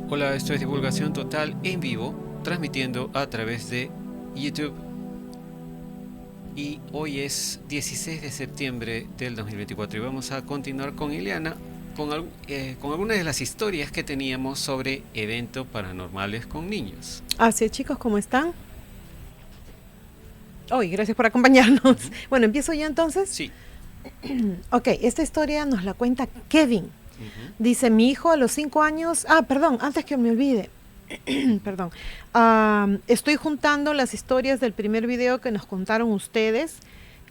Hola, esto es Divulgación Total en vivo, transmitiendo a través de YouTube. Y hoy es 16 de septiembre del 2024 y vamos a continuar con Ileana con algunas de las historias que teníamos sobre eventos paranormales con niños. Así es, chicos, ¿cómo están? Hoy, gracias por acompañarnos. Ujú. Bueno, empiezo ya entonces. Sí. Ok, esta historia nos la cuenta Kevin. Ujú, Dice, mi hijo a los 5 años... Ah, perdón, antes que me olvide. ujú. Perdón. Estoy juntando las historias del primer video que nos contaron ustedes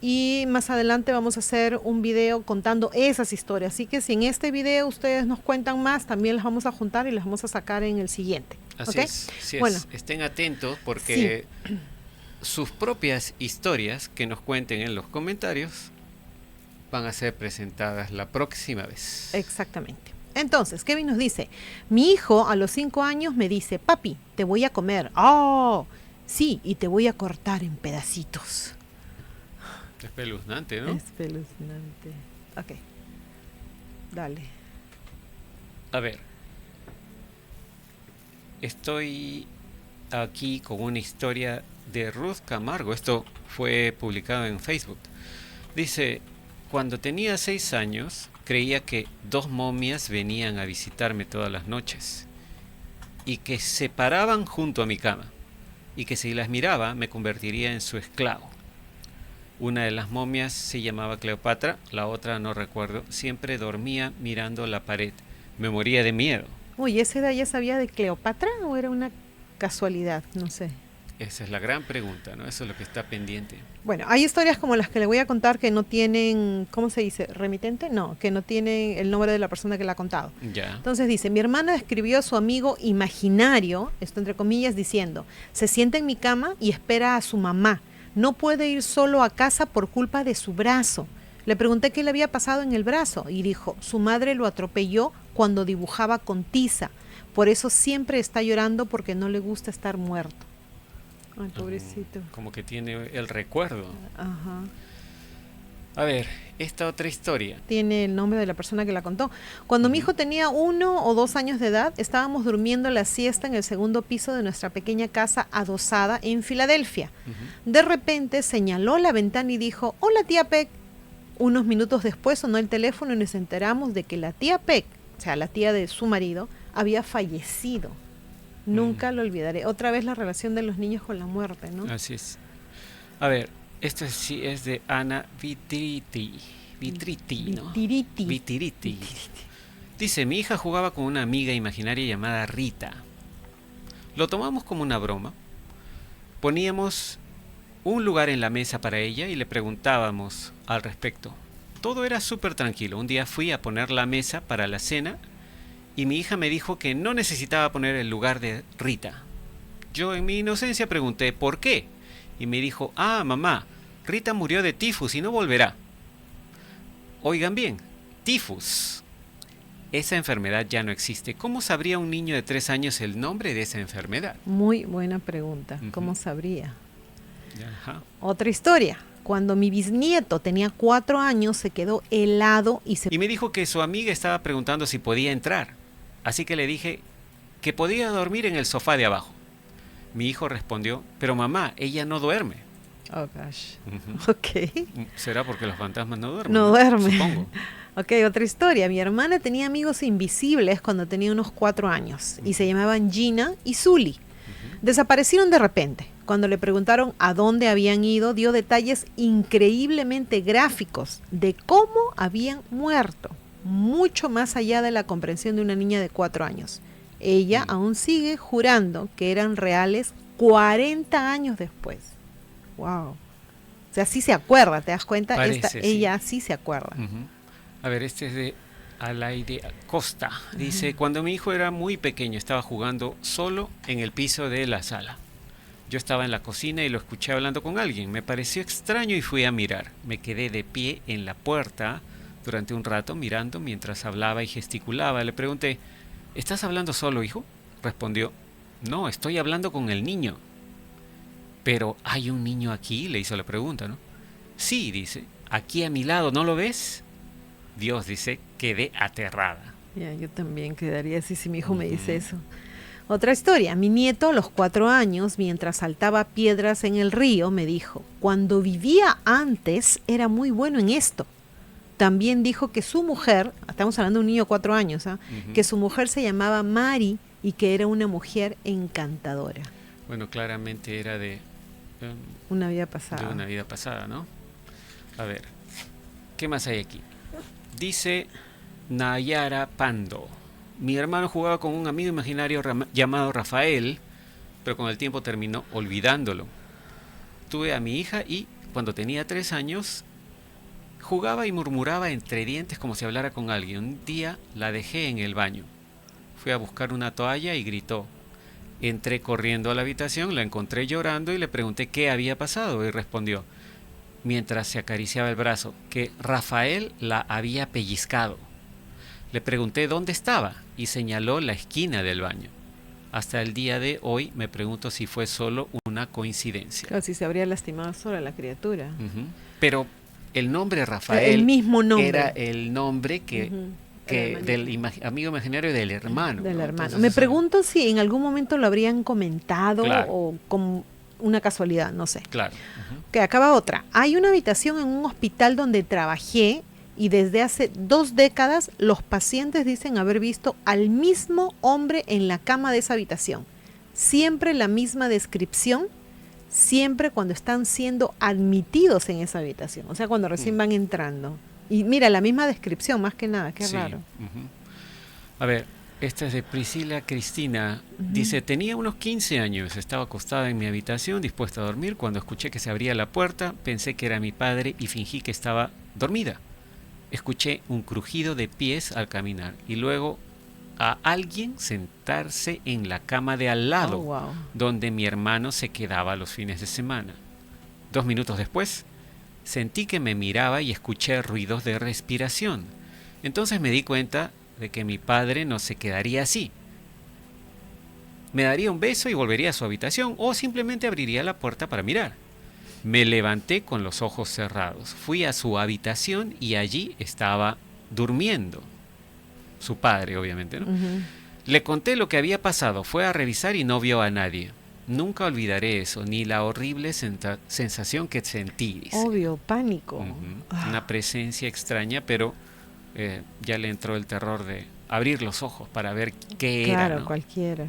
y más adelante vamos a hacer un video contando esas historias. Así que si en este video ustedes nos cuentan más, también las vamos a juntar y las vamos a sacar en el siguiente. Así ¿Ok? es, así Bueno, es. Estén atentos sí, porque sus propias historias que nos cuenten en los comentarios van a ser presentadas la próxima vez. exactamente. Entonces, Kevin nos dice, mi hijo a los 5 años me dice, papi, te voy a comer. Oh, sí, y te voy a cortar en pedacitos. Espeluznante, ¿no? Espeluznante. Ok, dale. A ver, estoy aquí con una historia de Ruth Camargo. Esto fue publicado en Facebook. Dice, cuando tenía 6 años, creía que dos momias venían a visitarme todas las noches y que se paraban junto a mi cama y que si las miraba me convertiría en su esclavo. Una de las momias se llamaba Cleopatra, la otra no recuerdo. Siempre dormía mirando la pared. Me moría de miedo. Uy, ¿esa edad ya sabía de Cleopatra o era una casualidad? No sé. Esa es la gran pregunta, ¿no? Eso es lo que está pendiente. Bueno, hay historias como las que le voy a contar que no tienen, ¿cómo se dice? ¿Remitente? No, que no tienen el nombre de la persona que la ha contado. Ya. Entonces dice, mi hermana escribió a su amigo imaginario, esto entre comillas, diciendo, se sienta en mi cama y espera a su mamá. No puede ir solo a casa por culpa de su brazo. Le pregunté qué le había pasado en el brazo y dijo, su madre lo atropelló cuando dibujaba con tiza. Por eso siempre está llorando porque no le gusta estar muerto. Ay, pobrecito. Como que tiene el recuerdo. Ajá. A ver, esta otra historia. Tiene el nombre de la persona que la contó. Cuando mi Ujú. hijo tenía 1 o 2 años de edad, estábamos durmiendo la siesta en el segundo piso de nuestra pequeña casa adosada en Filadelfia. Ujú. De repente señaló la ventana y dijo, hola tía Peck. Unos minutos después sonó el teléfono y nos enteramos de que la tía Peck, o sea, la tía de su marido, había fallecido. Mm, Nunca lo olvidaré. Otra vez la relación de los niños con la muerte, ¿no? así es. A ver, esto sí es de Ana Vitriti. Vitriti, ¿no? Vitiriti. Vitiriti. Vitiriti. Dice, mi hija jugaba con una amiga imaginaria llamada Rita. Lo tomamos como una broma. Poníamos un lugar en la mesa para ella y le preguntábamos al respecto. Todo era súper tranquilo. Un día fui a poner la mesa para la cena y mi hija me dijo que no necesitaba poner el lugar de Rita. Yo en mi inocencia pregunté ¿por qué? Y me dijo, ah, mamá, Rita murió de tifus y no volverá. Oigan bien, tifus. Esa enfermedad ya no existe. ¿Cómo sabría un niño de 3 años el nombre de esa enfermedad? Muy buena pregunta. Ujú. ¿Cómo sabría? Ajá. Otra historia. Cuando mi bisnieto tenía 4 años, se quedó helado y se... Y me dijo que su amiga estaba preguntando si podía entrar. Así que le dije que podía dormir en el sofá de abajo. Mi hijo respondió, pero mamá, ella no duerme. Oh, gosh. Ujú. Ok. Será porque los fantasmas no duermen, No ¿no? duerme. Supongo. Ok, otra historia. Mi hermana tenía amigos invisibles cuando tenía unos 4 años y se Ujú, llamaban Gina y Zully. ujú. Desaparecieron de repente. Cuando le preguntaron a dónde habían ido, dio detalles increíblemente gráficos de cómo habían muerto, mucho más allá de la comprensión de una niña de 4 años. Ella Mm. aún sigue jurando que eran reales 40 años después. Wow. O sea, sí se acuerda, ¿te das cuenta? Parece, sí. Ella sí se acuerda. Ujú. A ver, este es de Alaide Costa. Ajá. Dice, cuando mi hijo era muy pequeño estaba jugando solo en el piso de la sala. Yo estaba en la cocina y lo escuché hablando con alguien. Me pareció extraño y fui a mirar. Me quedé de pie en la puerta durante un rato mirando mientras hablaba y gesticulaba. Le pregunté, ¿estás hablando solo, hijo? Respondió, no, estoy hablando con el niño. Pero hay un niño aquí, le hizo la pregunta, ¿no? Sí, dice, aquí a mi lado, ¿no lo ves? Dios dice, quedé aterrada. Ya, yo también quedaría así si mi hijo me dice eso. Otra historia. Mi nieto a los 4 años, mientras saltaba piedras en el río, me dijo, cuando vivía antes era muy bueno en esto. También dijo que su mujer, estamos hablando de un niño de 4 años, que su mujer se llamaba Mari y que era una mujer encantadora. Bueno, claramente era de Una vida pasada. de una vida pasada, ¿no? A ver, ¿qué más hay aquí? Dice Nayara Pando. Mi hermano jugaba con un amigo imaginario llamado Rafael, pero con el tiempo terminó olvidándolo. Tuve a mi hija y, cuando tenía 3 años, jugaba y murmuraba entre dientes como si hablara con alguien. Un día la dejé en el baño. Fui a buscar una toalla y gritó. Entré corriendo a la habitación, la encontré llorando y le pregunté qué había pasado y respondió, mientras se acariciaba el brazo, que Rafael la había pellizcado. Le pregunté dónde estaba y señaló la esquina del baño. Hasta el día de hoy me pregunto si fue solo una coincidencia. Claro, si se habría lastimado sola la criatura. Pero el nombre Rafael El mismo nombre. era el nombre que del amigo imaginario del hermano. Del ¿no? hermano. Entonces, Me eso, pregunto si en algún momento lo habrían comentado Claro. o como una casualidad, no sé. claro. Que acaba otra. Hay una habitación en un hospital donde trabajé y desde hace 2 décadas los pacientes dicen haber visto al mismo hombre en la cama de esa habitación. Siempre la misma descripción, siempre cuando están siendo admitidos en esa habitación. O sea, cuando recién van entrando. Y mira, la misma descripción, más que nada, qué Sí, raro. A ver, esta es de Priscila Cristina. Dice, tenía unos 15 años, estaba acostada en mi habitación, dispuesta a dormir. Cuando escuché que se abría la puerta, pensé que era mi padre y fingí que estaba dormida. Escuché un crujido de pies al caminar y luego a alguien sentarse en la cama de al lado, Oh, wow. donde mi hermano se quedaba los fines de semana. 2 minutos después, sentí que me miraba y escuché ruidos de respiración. Entonces me di cuenta de que mi padre no se quedaría así. Me daría un beso y volvería a su habitación o simplemente abriría la puerta para mirar. Me levanté con los ojos cerrados. Fui a su habitación y allí estaba durmiendo. Su padre, obviamente, ¿no? Le conté lo que había pasado. Fue a revisar y no vio a nadie. Nunca olvidaré eso, ni la horrible sensación que sentí. Dice. Obvio, pánico. Una presencia extraña, pero ya le entró el terror de abrir los ojos para ver qué era. Claro, ¿no? cualquiera.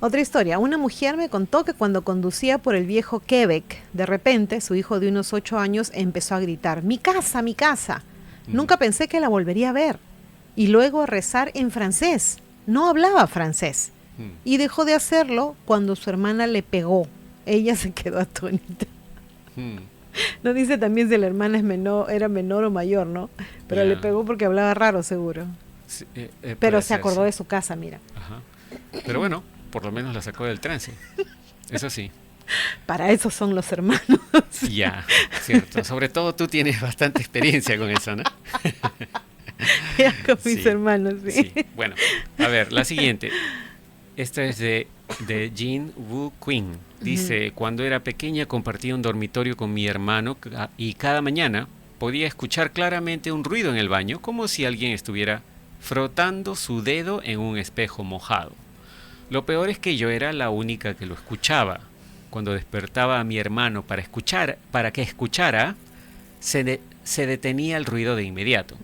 Otra historia. Una mujer me contó que cuando conducía por el viejo Quebec, de repente su hijo de unos 8 años empezó a gritar, mi casa, mi casa. Nunca pensé que la volvería a ver. Y luego a rezar en francés. No hablaba francés. Y dejó de hacerlo cuando su hermana le pegó. Ella se quedó atónita. No dice también si la hermana era menor o mayor, ¿no? Pero le pegó porque hablaba raro, seguro. Sí, Pero se acordó de su casa, mira. Ajá. Pero bueno, por lo menos la sacó del trance. Eso sí. Para eso son los hermanos. Ya, cierto. Sobre todo tú tienes bastante experiencia con eso, ¿no? Ya con mis Sí, hermanos, sí. sí. Bueno, a ver, la siguiente. Esta es de Jean Woo Quinn. Dice, cuando era pequeña compartía un dormitorio con mi hermano y cada mañana podía escuchar claramente un ruido en el baño, como si alguien estuviera frotando su dedo en un espejo mojado. Lo peor es que yo era la única que lo escuchaba. Cuando despertaba a mi hermano para que escuchara, se detenía el ruido de inmediato.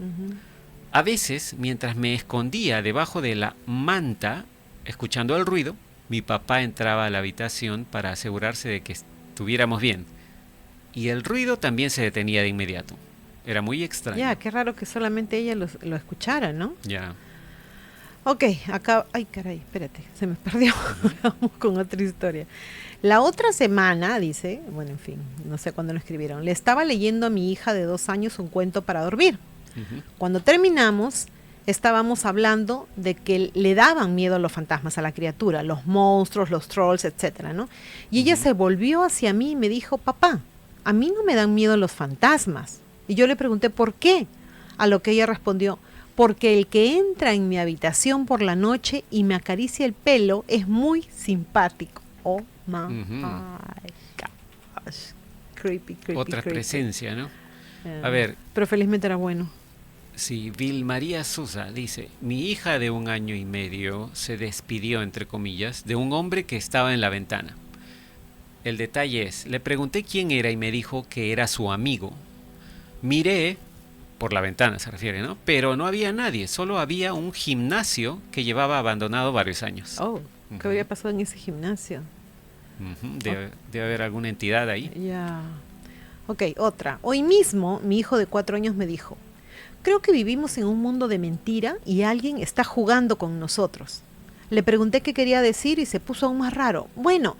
A veces, mientras me escondía debajo de la manta, escuchando el ruido, mi papá entraba a la habitación para asegurarse de que estuviéramos bien. Y el ruido también se detenía de inmediato. Era muy extraño. Ya, qué raro que solamente ella lo escuchara, ¿no? Ya. Ok, acá, ay caray, espérate, se me perdió. Vamos con otra historia. La otra semana, dice, bueno, en fin, no sé cuándo lo escribieron, le estaba leyendo a mi hija de 2 años un cuento para dormir. Cuando terminamos, estábamos hablando de que le daban miedo a los fantasmas, a la criatura, los monstruos, los trolls, etcétera, ¿no? Y ella se volvió hacia mí y me dijo, papá, a mí no me dan miedo los fantasmas. Y yo le pregunté, ¿por qué? A lo que ella respondió, porque el que entra en mi habitación por la noche y me acaricia el pelo es muy simpático. Oh my gosh. Creepy, creepy, Otra creepy. presencia, ¿no? A ver. Pero felizmente era bueno. Sí, Vilmaría Sousa dice, mi hija de 1 año y medio se despidió, entre comillas, de un hombre que estaba en la ventana. El detalle es, le pregunté quién era y me dijo que era su amigo. Miré, por la ventana se refiere, ¿no? Pero no había nadie, solo había un gimnasio que llevaba abandonado varios años. Oh, ¿qué Ujú, habría pasado en ese gimnasio? ujú. Oh, Debe haber alguna entidad ahí. ya. Ok, otra. Hoy mismo mi hijo de 4 años me dijo, creo que vivimos en un mundo de mentira y alguien está jugando con nosotros. Le pregunté qué quería decir y se puso aún más raro. Bueno,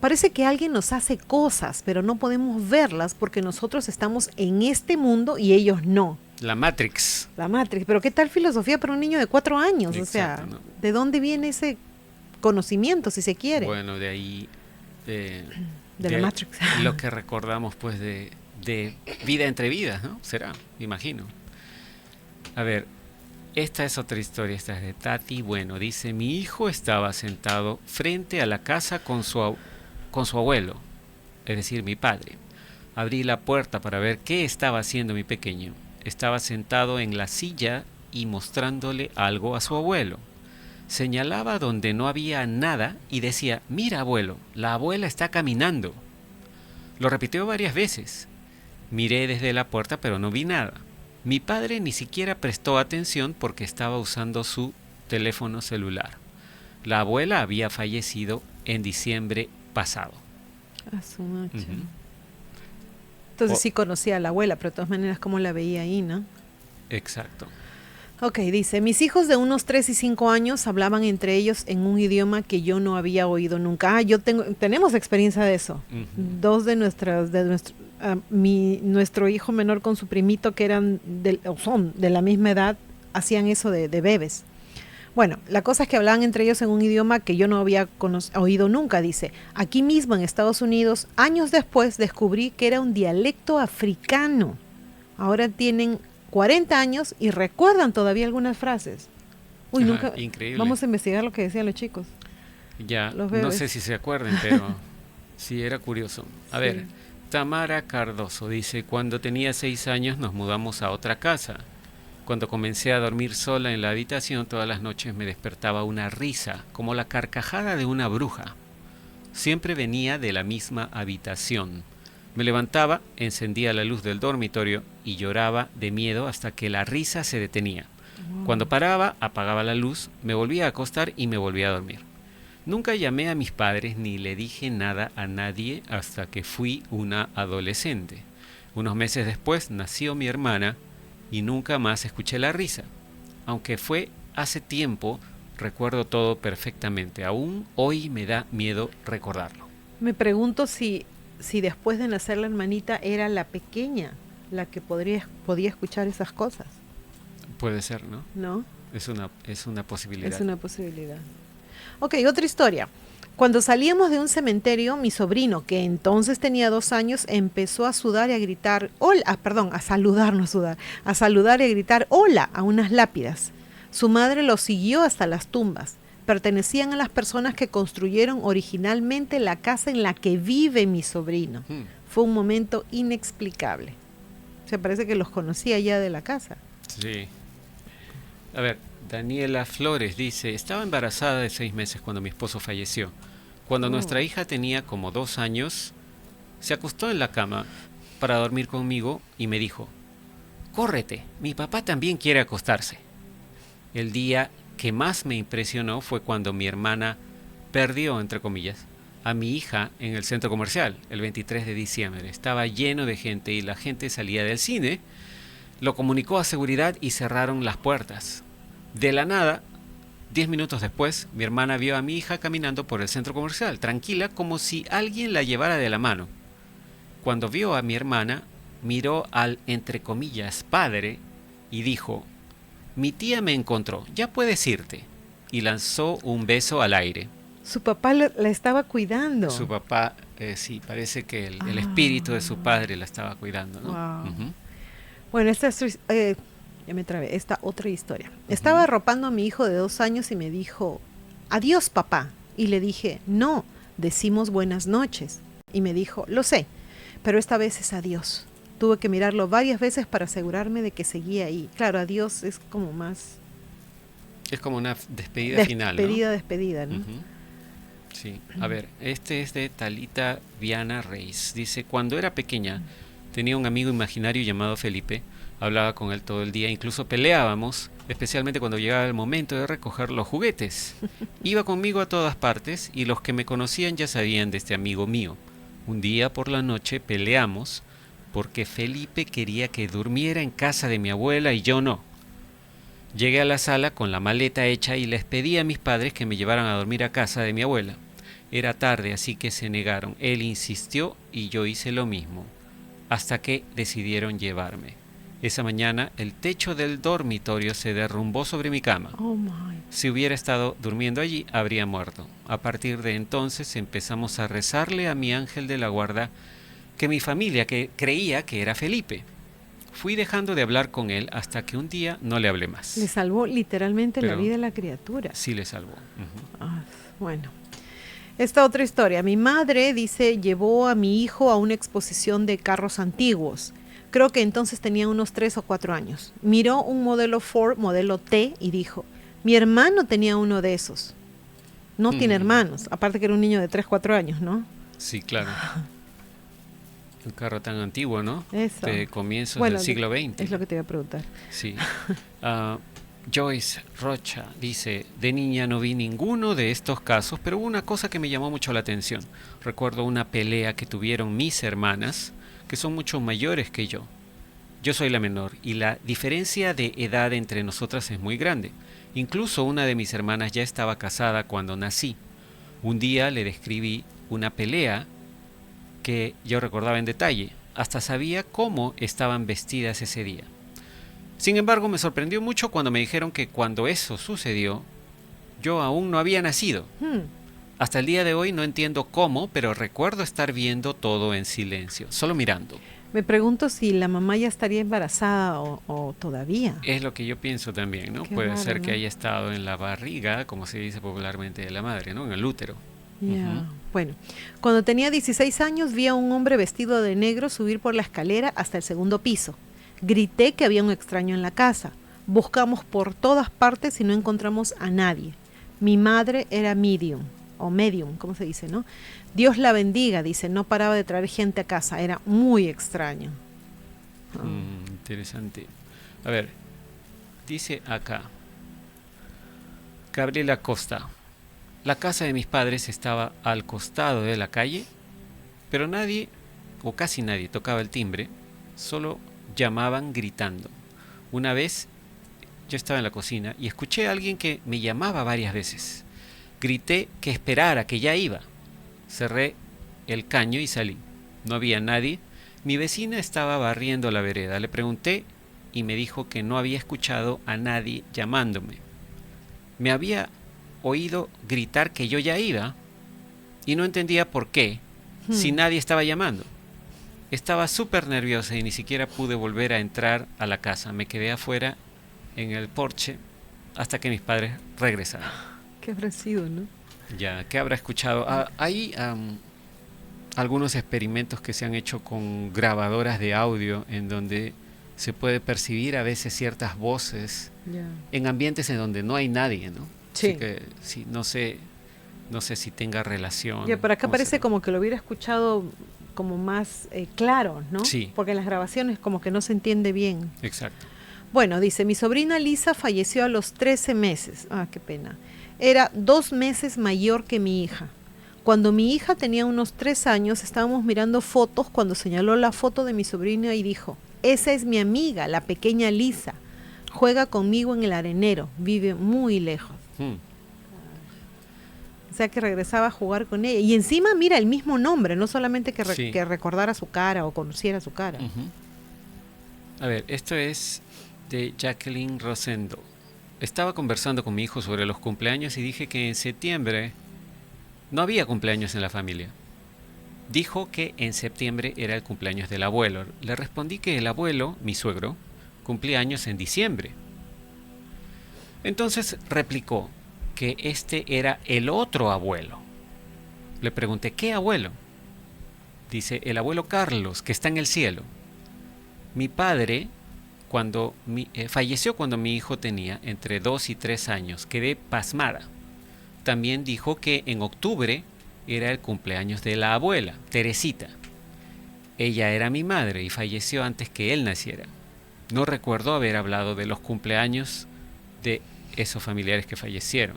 parece que alguien nos hace cosas, pero no podemos verlas porque nosotros estamos en este mundo y ellos no. La Matrix. La Matrix. Pero ¿qué tal filosofía para un niño de 4 años? O sea, Exacto, ¿no? ¿de dónde viene ese conocimiento, si se quiere? Bueno, de ahí eh, De la Matrix. lo que recordamos pues de vida entre vidas, ¿no? Será, imagino. A ver, esta es otra historia, esta es de Tati. Bueno, dice, mi hijo estaba sentado frente a la casa con su abuelo, es decir, mi padre. Abrí la puerta para ver qué estaba haciendo mi pequeño. Estaba sentado en la silla y mostrándole algo a su abuelo. Señalaba donde no había nada y decía, mira abuelo, la abuela está caminando. Lo repitió varias veces. Miré desde la puerta pero no vi nada. Mi padre ni siquiera prestó atención porque estaba usando su teléfono celular. La abuela había fallecido en diciembre pasado. A su macho. Ujú. Entonces O- sí conocía a la abuela, pero de todas maneras como la veía ahí, ¿no? exacto. Ok, dice, mis hijos de unos 3 y 5 años hablaban entre ellos en un idioma que yo no había oído nunca. Tenemos experiencia de eso. Ujú. Dos nuestro hijo menor con su primito que o son de la misma edad, hacían eso de bebés. Bueno, la cosa es que hablaban entre ellos en un idioma que yo no había oído nunca, dice. Aquí mismo en Estados Unidos, años después, descubrí que era un dialecto africano. Ahora tienen 40 años y recuerdan todavía algunas frases. Uy, Ajá, nunca. increíble. Vamos a investigar lo que decían los chicos, Ya, los no bebés. sé si se acuerden, pero sí era curioso. A Sí. ver, Tamara Cardoso dice, cuando tenía 6 años nos mudamos a otra casa. Cuando comencé a dormir sola en la habitación, todas las noches me despertaba una risa, como la carcajada de una bruja. Siempre venía de la misma habitación. Me levantaba, encendía la luz del dormitorio y lloraba de miedo hasta que la risa se detenía. Cuando paraba, apagaba la luz, me volvía a acostar y me volvía a dormir. Nunca llamé a mis padres ni le dije nada a nadie hasta que fui una adolescente. Unos meses después nació mi hermana y nunca más escuché la risa. Aunque fue hace tiempo, recuerdo todo perfectamente. Aún hoy me da miedo recordarlo. Me pregunto si después de nacer la hermanita era la pequeña la que podía escuchar esas cosas, Puede ser, ¿no? ¿no? Es una posibilidad. Es una posibilidad. Ok, otra historia. Cuando salíamos de un cementerio, mi sobrino, que entonces tenía 2 años, empezó a sudar y a gritar, hola, perdón, a saludar, no a sudar, a saludar y a gritar, hola, a unas lápidas. Su madre lo siguió hasta las tumbas. Pertenecían a las personas que construyeron originalmente la casa en la que vive mi sobrino. Hmm, Fue un momento inexplicable. Se parece que los conocía ya de la casa. sí. A ver, Daniela Flores dice, estaba embarazada de 6 meses cuando mi esposo falleció. Cuando Oh. nuestra hija tenía como 2 años, se acostó en la cama para dormir conmigo y me dijo, córrete, mi papá también quiere acostarse. El día que más me impresionó fue cuando mi hermana perdió, entre comillas, a mi hija en el centro comercial, el 23 de diciembre. Estaba lleno de gente y la gente salía del cine. Lo comunicó a seguridad y cerraron las puertas. De la nada, 10 minutos después, mi hermana vio a mi hija caminando por el centro comercial, tranquila, como si alguien la llevara de la mano. Cuando vio a mi hermana, miró al, entre comillas, padre y dijo, mi tía me encontró, ya puedes irte. Y lanzó un beso al aire. Su papá la estaba cuidando. Su papá, sí, parece que el espíritu de su padre la estaba cuidando, ¿no? Wow. Ujú. Bueno, ya me trabé, esta otra historia. Estaba arropando a mi hijo de 2 años y me dijo, adiós papá. Y le dije, no, decimos buenas noches. Y me dijo, lo sé, pero esta vez es adiós. Tuve que mirarlo varias veces para asegurarme de que seguía ahí. Claro, adiós es como más Es como una despedida final, ¿no? despedida, ¿no? Ujú. Sí. A ver, este es de Talita Viana Reis. Dice, cuando era pequeña tenía un amigo imaginario llamado Felipe. Hablaba con él todo el día, incluso peleábamos, especialmente cuando llegaba el momento de recoger los juguetes. Iba conmigo a todas partes y los que me conocían ya sabían de este amigo mío. Un día por la noche peleamos porque Felipe quería que durmiera en casa de mi abuela y yo no. Llegué a la sala con la maleta hecha y les pedí a mis padres que me llevaran a dormir a casa de mi abuela. Era tarde, así que se negaron. Él insistió y yo hice lo mismo, hasta que decidieron llevarme. Esa mañana el techo del dormitorio se derrumbó sobre mi cama. Oh my. Si hubiera estado durmiendo allí, habría muerto. A partir de entonces empezamos a rezarle a mi ángel de la guarda que mi familia creía que era Felipe. Fui dejando de hablar con él hasta que un día no le hablé más. Le salvó literalmente la Pero vida a la criatura. sí le salvó. Ujú. Ah, bueno. Esta otra historia. Mi madre, dice, llevó a mi hijo a una exposición de carros antiguos. Creo que entonces tenía unos 3 o 4 años. Miró un modelo Ford, modelo T, y dijo, mi hermano tenía uno de esos. No tiene hermanos, aparte que era un niño de 3, 4 años, ¿no? Sí, claro. Un carro tan antiguo, ¿no? Eso. De comienzos Bueno, del siglo XX. es lo que te iba a preguntar. Sí. Ah, Joyce Rocha dice, de niña no vi ninguno de estos casos, pero hubo una cosa que me llamó mucho la atención. Recuerdo una pelea que tuvieron mis hermanas, que son mucho mayores que yo. Yo soy la menor y la diferencia de edad entre nosotras es muy grande. Incluso una de mis hermanas ya estaba casada cuando nací. Un día le describí una pelea que yo recordaba en detalle. Hasta sabía cómo estaban vestidas ese día. Sin embargo, me sorprendió mucho cuando me dijeron que cuando eso sucedió, yo aún no había nacido. Hasta el día de hoy no entiendo cómo, pero recuerdo estar viendo todo en silencio, solo mirando. Me pregunto si la mamá ya estaría embarazada o todavía. Es lo que yo pienso también, ¿no? Qué Puede raro, ser que ¿no? haya estado en la barriga, como se dice popularmente de la madre, ¿no? En el útero. Ya. Ujú. Bueno, cuando tenía 16 años vi a un hombre vestido de negro subir por la escalera hasta el segundo piso. Grité que había un extraño en la casa. Buscamos por todas partes y no encontramos a nadie. Mi madre era medium, o medium, ¿cómo se dice, no? Dios la bendiga, dice, no paraba de traer gente a casa, era muy extraño. Interesante. A ver, dice acá, Gabriela Costa, la casa de mis padres estaba al costado de la calle, pero nadie, o casi nadie, tocaba el timbre, solo llamaban gritando. Una vez yo estaba en la cocina y escuché a alguien que me llamaba varias veces. Grité que esperara, que ya iba. Cerré el caño y salí. No había nadie. Mi vecina estaba barriendo la vereda. Le pregunté y me dijo que no había escuchado a nadie llamándome. Me había oído gritar que yo ya iba y no entendía por qué, si nadie estaba llamando. Estaba súper nerviosa y ni siquiera pude volver a entrar a la casa. Me quedé afuera en el porche hasta que mis padres regresaron. Qué ofrecido, ¿no? Ya, ¿qué habrá escuchado? Hay algunos experimentos que se han hecho con grabadoras de audio en donde se puede percibir a veces ciertas voces Ya. en ambientes en donde no hay nadie, ¿no? Sí. Así que sí, no sé si tenga relación. Ya, pero acá ¿Cómo parece será? como que lo hubiera escuchado como más claro, ¿no? Sí. Porque en las grabaciones como que no se entiende bien. Exacto. Bueno, dice, mi sobrina Lisa falleció a los 13 meses. Ah, qué pena. Era 2 meses mayor que mi hija. Cuando mi hija tenía unos 3 años, estábamos mirando fotos cuando señaló la foto de mi sobrina y dijo, esa es mi amiga, la pequeña Lisa. Juega conmigo en el arenero, vive muy lejos. O sea que regresaba a jugar con ella. Y encima mira el mismo nombre, no solamente que, Sí. que recordara su cara o conociera su cara. Ujú. A ver, esto es de Jacqueline Rosendo. Estaba conversando con mi hijo sobre los cumpleaños y dije que en septiembre no había cumpleaños en la familia. Dijo que en septiembre era el cumpleaños del abuelo. Le respondí que el abuelo, mi suegro, cumplía años en diciembre. Entonces replicó que este era el otro abuelo. Le pregunté, ¿qué abuelo? Dice, el abuelo Carlos, que está en el cielo. Mi padre falleció cuando mi hijo tenía entre 2 y 3 años. Quedé pasmada. También dijo que en octubre era el cumpleaños de la abuela, Teresita. Ella era mi madre y falleció antes que él naciera. No recuerdo haber hablado de los cumpleaños de esos familiares que fallecieron.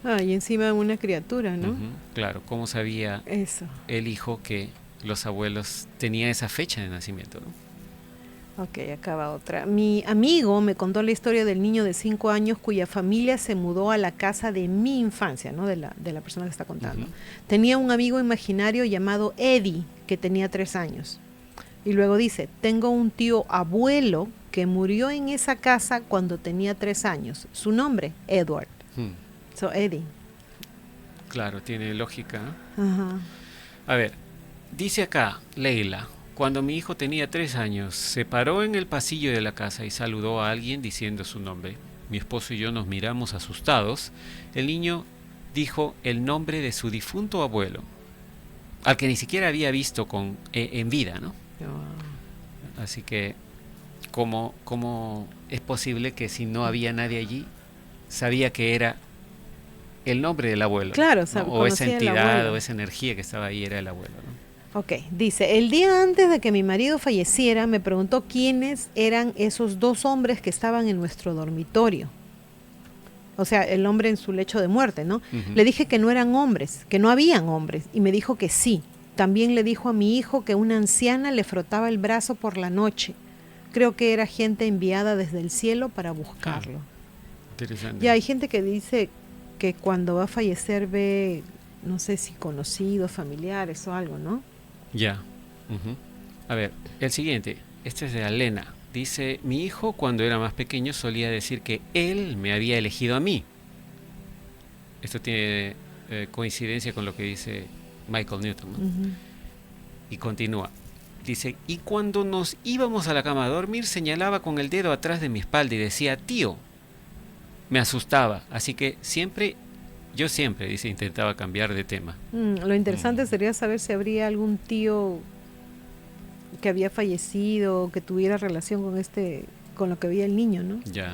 Ah, y encima una criatura, ¿no? Ujú, claro, ¿cómo sabía Eso. el hijo que los abuelos tenían esa fecha de nacimiento, ¿no? Ok, acaba otra. Mi amigo me contó la historia del niño de 5 años cuya familia se mudó a la casa de mi infancia, ¿no? De la persona que está contando. Ujú. Tenía un amigo imaginario llamado Eddie, que tenía 3 años. Y luego dice, tengo un tío abuelo que murió en esa casa cuando tenía 3 años. Su nombre, Edward. Hmm, So, Eddie. claro, tiene lógica, ¿no? Ajá. A ver, dice acá, Leila, cuando mi hijo tenía 3 años, se paró en el pasillo de la casa y saludó a alguien diciendo su nombre. Mi esposo y yo nos miramos asustados. El niño dijo el nombre de su difunto abuelo, al que ni siquiera había visto en vida, ¿no? Oh. Así que, ¿cómo es posible que si no había nadie allí, sabía que era el nombre del abuelo? Claro, ¿no? O esa conocía al entidad abuelo. o esa energía que estaba ahí era el abuelo, ¿no? Ok, dice, el día antes de que mi marido falleciera, me preguntó quiénes eran esos 2 hombres que estaban en nuestro dormitorio. O sea, el hombre en su lecho de muerte, ¿no? Ujú. Le dije que no eran hombres, que no habían hombres, y me dijo que sí. También le dijo a mi hijo que una anciana le frotaba el brazo por la noche. Creo que era gente enviada desde el cielo para buscarlo. Interesante. Ya hay gente que dice que cuando va a fallecer ve, no sé si conocidos, familiares o algo, ¿no? Ya. Ujú. A ver, el siguiente. Este es de Alena. Dice, mi hijo cuando era más pequeño solía decir que él me había elegido a mí. Esto tiene coincidencia con lo que dice Michael Newton, ¿no? Ujú. Y continúa. Dice, y cuando nos íbamos a la cama a dormir, señalaba con el dedo atrás de mi espalda y decía, tío. Me asustaba, así que yo siempre, dice, intentaba cambiar de tema. Lo interesante sería saber si habría algún tío que había fallecido, que tuviera relación con lo que veía el niño, ¿no? Ya.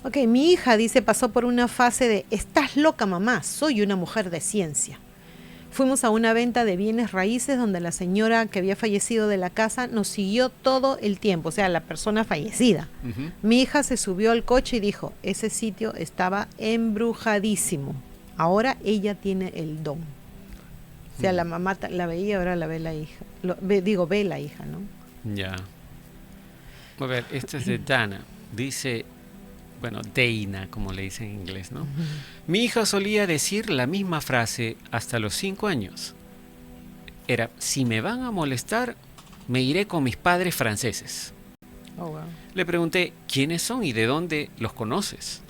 Ok, mi hija dice pasó por una fase de estás loca mamá, soy una mujer de ciencia. Fuimos a una venta de bienes raíces donde la señora que había fallecido de la casa nos siguió todo el tiempo, o sea, la persona fallecida. Ujú. Mi hija se subió al coche y dijo, ese sitio estaba embrujadísimo. Ahora ella tiene el don. O sea, la mamá la veía, ahora la ve la hija. Ve la hija, ¿no? Ya. A ver, esto es de Dana. Dice, bueno, Dana, como le dicen en inglés, ¿no? Mi hija solía decir la misma frase hasta los 5 años. Era, si me van a molestar, me iré con mis padres franceses. Oh, wow. Le pregunté, ¿quiénes son y de dónde los conoces?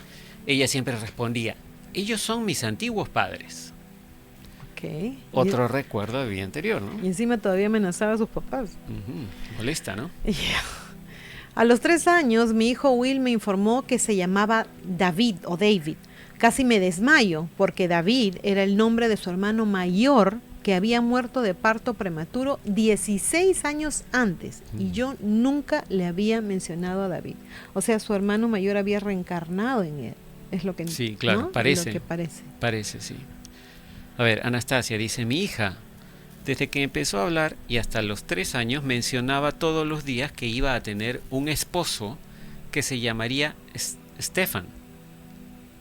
Ella siempre respondía, ellos son mis antiguos padres. Ok. Otro recuerdo de vida anterior, ¿no? Y encima todavía amenazaba a sus papás. Ujú. Molesta, ¿no? Yeah. A los 3 años, mi hijo Will me informó que se llamaba David o David. Casi me desmayo porque David era el nombre de su hermano mayor que había muerto de parto prematuro 16 años antes. Y yo nunca le había mencionado a David. O sea, su hermano mayor había reencarnado en él. Es lo que, Sí, claro, ¿no? parece. Lo que parece. Parece, sí. A ver, Anastasia dice, mi hija, desde que empezó a hablar y hasta los 3 años mencionaba todos los días que iba a tener un esposo que se llamaría Stefan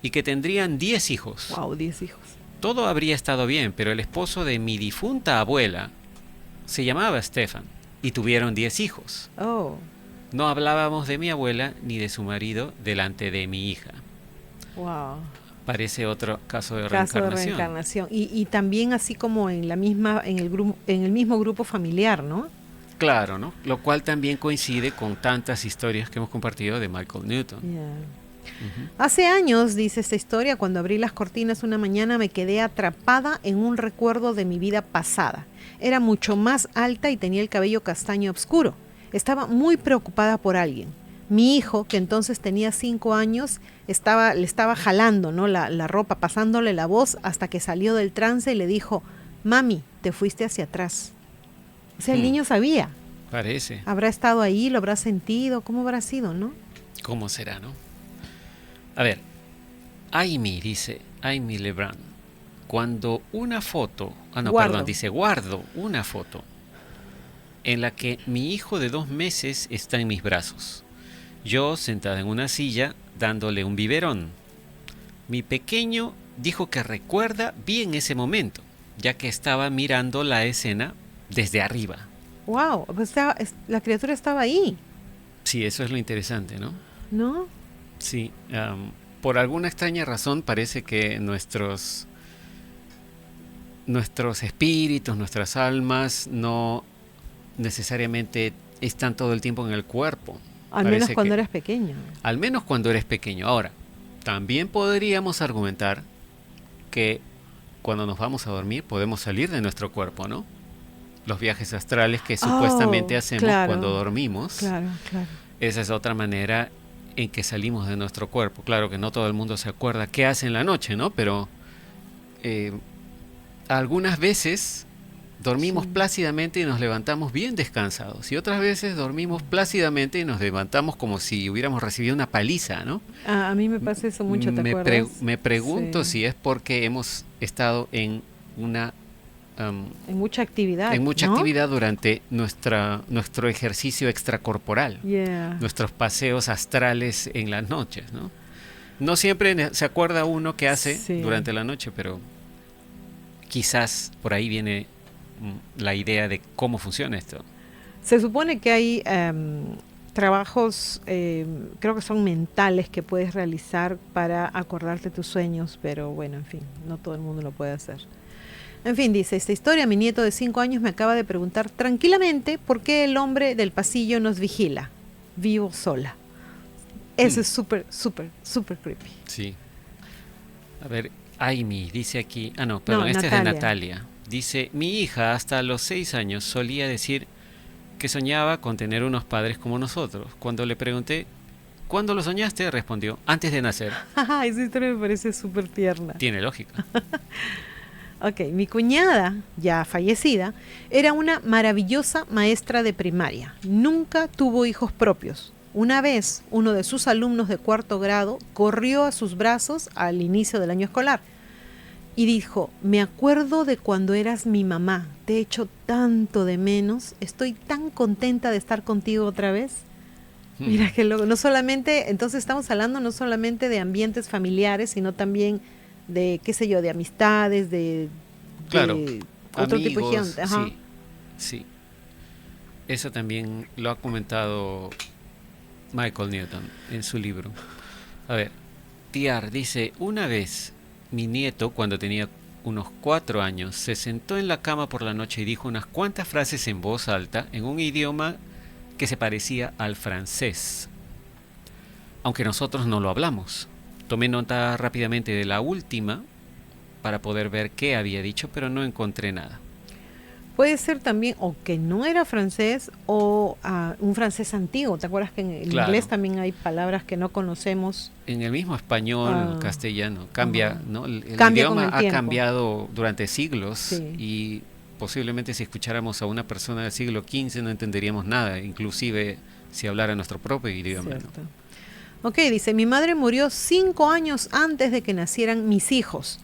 y que tendrían 10 hijos. Wow, 10 hijos. Todo habría estado bien, pero el esposo de mi difunta abuela se llamaba Stefan y tuvieron 10 hijos. Oh, No hablábamos de mi abuela ni de su marido delante de mi hija. wow. Parece otro caso de Caso de reencarnación. reencarnación. Y también así como en el mismo grupo familiar, ¿no? Claro, ¿no? Lo cual también coincide con tantas historias que hemos compartido de Michael Newton. Yeah. Ujú. Hace años, dice esta historia, cuando abrí las cortinas una mañana me quedé atrapada en un recuerdo de mi vida pasada. Era mucho más alta y tenía el cabello castaño oscuro. Estaba muy preocupada por alguien. Mi hijo, que entonces tenía 5 años, le estaba jalando, ¿no? la ropa, pasándole la voz hasta que salió del trance y le dijo, mami, te fuiste hacia atrás. O sea, el niño sabía. Parece. ¿Habrá estado ahí? ¿Lo habrá sentido? ¿Cómo habrá sido, no? ¿Cómo será, no? A ver, Amy dice, Amy Lebrun, cuando una foto, Guardo. dice, guardo una foto en la que mi hijo de 2 meses está en mis brazos. Yo sentada en una silla dándole un biberón. Mi pequeño dijo que recuerda bien ese momento, ya que estaba mirando la escena desde arriba. Wow, pues la criatura estaba ahí, Sí, eso es lo interesante, ¿no? ¿no? Sí, por alguna extraña razón parece que nuestros espíritus, nuestras almas no necesariamente están todo el tiempo en el cuerpo. Al menos Parece cuando que, eras pequeño. al menos cuando eres pequeño. Ahora, también podríamos argumentar que cuando nos vamos a dormir podemos salir de nuestro cuerpo, ¿no? Los viajes astrales que supuestamente Oh, hacemos cuando claro, dormimos, claro, claro. esa es otra manera en que salimos de nuestro cuerpo. Claro que no todo el mundo se acuerda qué hace en la noche, ¿no? Pero eh, algunas veces dormimos Sí. plácidamente y nos levantamos bien descansados. Y otras veces dormimos plácidamente y nos levantamos como si hubiéramos recibido una paliza, ¿no? A mí me pasa eso mucho, ¿te acuerdas? Me pregunto Sí. si es porque hemos estado una En mucha actividad, en mucha ¿no? actividad durante nuestro ejercicio extracorporal, Yeah. nuestros paseos astrales en las noches, ¿no? No siempre se acuerda uno qué hace Sí. durante la noche, pero quizás por ahí viene la idea de cómo funciona esto. Se supone que hay trabajos, creo que son mentales, que puedes realizar para acordarte tus sueños, pero bueno, en fin, no todo el mundo lo puede hacer. En fin, dice esta historia, mi nieto de 5 años me acaba de preguntar tranquilamente por qué el hombre del pasillo nos vigila. Vivo sola. Eso Hmm, es súper, súper, súper creepy. sí. A ver, Aimi dice aquí, no, No, perdón, este es de Natalia. Natalia. Dice, mi hija hasta los 6 años solía decir que soñaba con tener unos padres como nosotros. Cuando le pregunté, ¿cuándo lo soñaste? Respondió, antes de nacer. Esa historia me parece súper tierna. Tiene lógica. Ok, mi cuñada, ya fallecida, era una maravillosa maestra de primaria. Nunca tuvo hijos propios. Una vez, uno de sus alumnos de 4º grado corrió a sus brazos al inicio del año escolar y dijo, me acuerdo de cuando eras mi mamá, te echo tanto de menos, estoy tan contenta de estar contigo otra vez. Hmm, Mira que luego, no solamente, entonces estamos hablando no solamente de ambientes familiares, sino también de, qué sé yo, de amistades, claro, de otro tipo de amigos, gente. Ajá. sí, sí. Eso también lo ha comentado Michael Newton en su libro. A ver, Tiar dice, una vez mi nieto, cuando tenía unos 4 años, se sentó en la cama por la noche y dijo unas cuantas frases en voz alta en un idioma que se parecía al francés, aunque nosotros no lo hablamos. Tomé nota rápidamente de la última para poder ver qué había dicho, pero no encontré nada. Puede ser también o que no era francés o un francés antiguo. ¿Te acuerdas que en el inglés Claro, también hay palabras que no conocemos? en el mismo español, Ah, castellano, ajá. cambia, ¿no? El Cambia con idioma el ha tiempo. cambiado durante siglos Sí, y posiblemente si escucháramos a una persona del siglo XV no entenderíamos nada, inclusive si hablara nuestro propio idioma, ¿no? cierto. Ok, dice, mi madre murió 5 años antes de que nacieran mis hijos,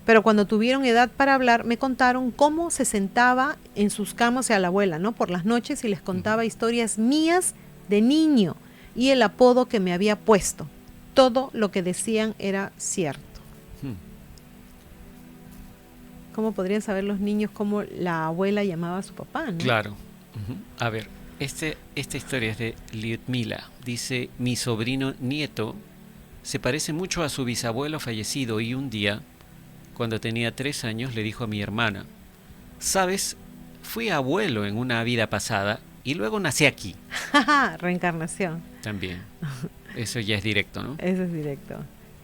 pero cuando tuvieron edad para hablar me contaron cómo se sentaba en sus camas, o sea, la abuela, ¿no? Por las noches y les Ujú. contaba historias mías de niño y el apodo que me había puesto. Todo lo que decían era cierto. Hmm, ¿Cómo podrían saber los niños cómo la abuela llamaba a su papá, no? claro. Ujú. A ver, esta historia es de Lyudmila. Dice, mi sobrino nieto se parece mucho a su bisabuelo fallecido y un día, cuando tenía 3 años, le dijo a mi hermana, ¿sabes? Fui abuelo en una vida pasada y luego nací aquí Reencarnación. también. Eso ya es directo, ¿no? Eso es directo.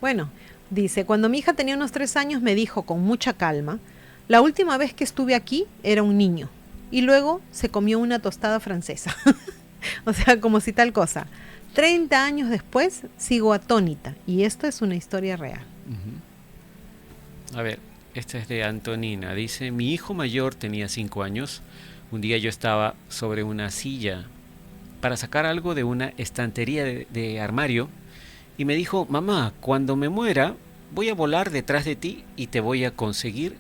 Bueno, dice, cuando mi hija tenía unos 3 años me dijo con mucha calma, la última vez que estuve aquí era un niño y luego se comió una tostada francesa. O sea, como si tal cosa. 30 años después sigo atónita y esto es una historia real. A ver, esta es de Antonina. Dice, mi hijo mayor tenía 5 años Un día yo estaba sobre una silla para sacar algo de una estantería de armario y me dijo, mamá, cuando me muera voy a volar detrás de ti y te voy a conseguir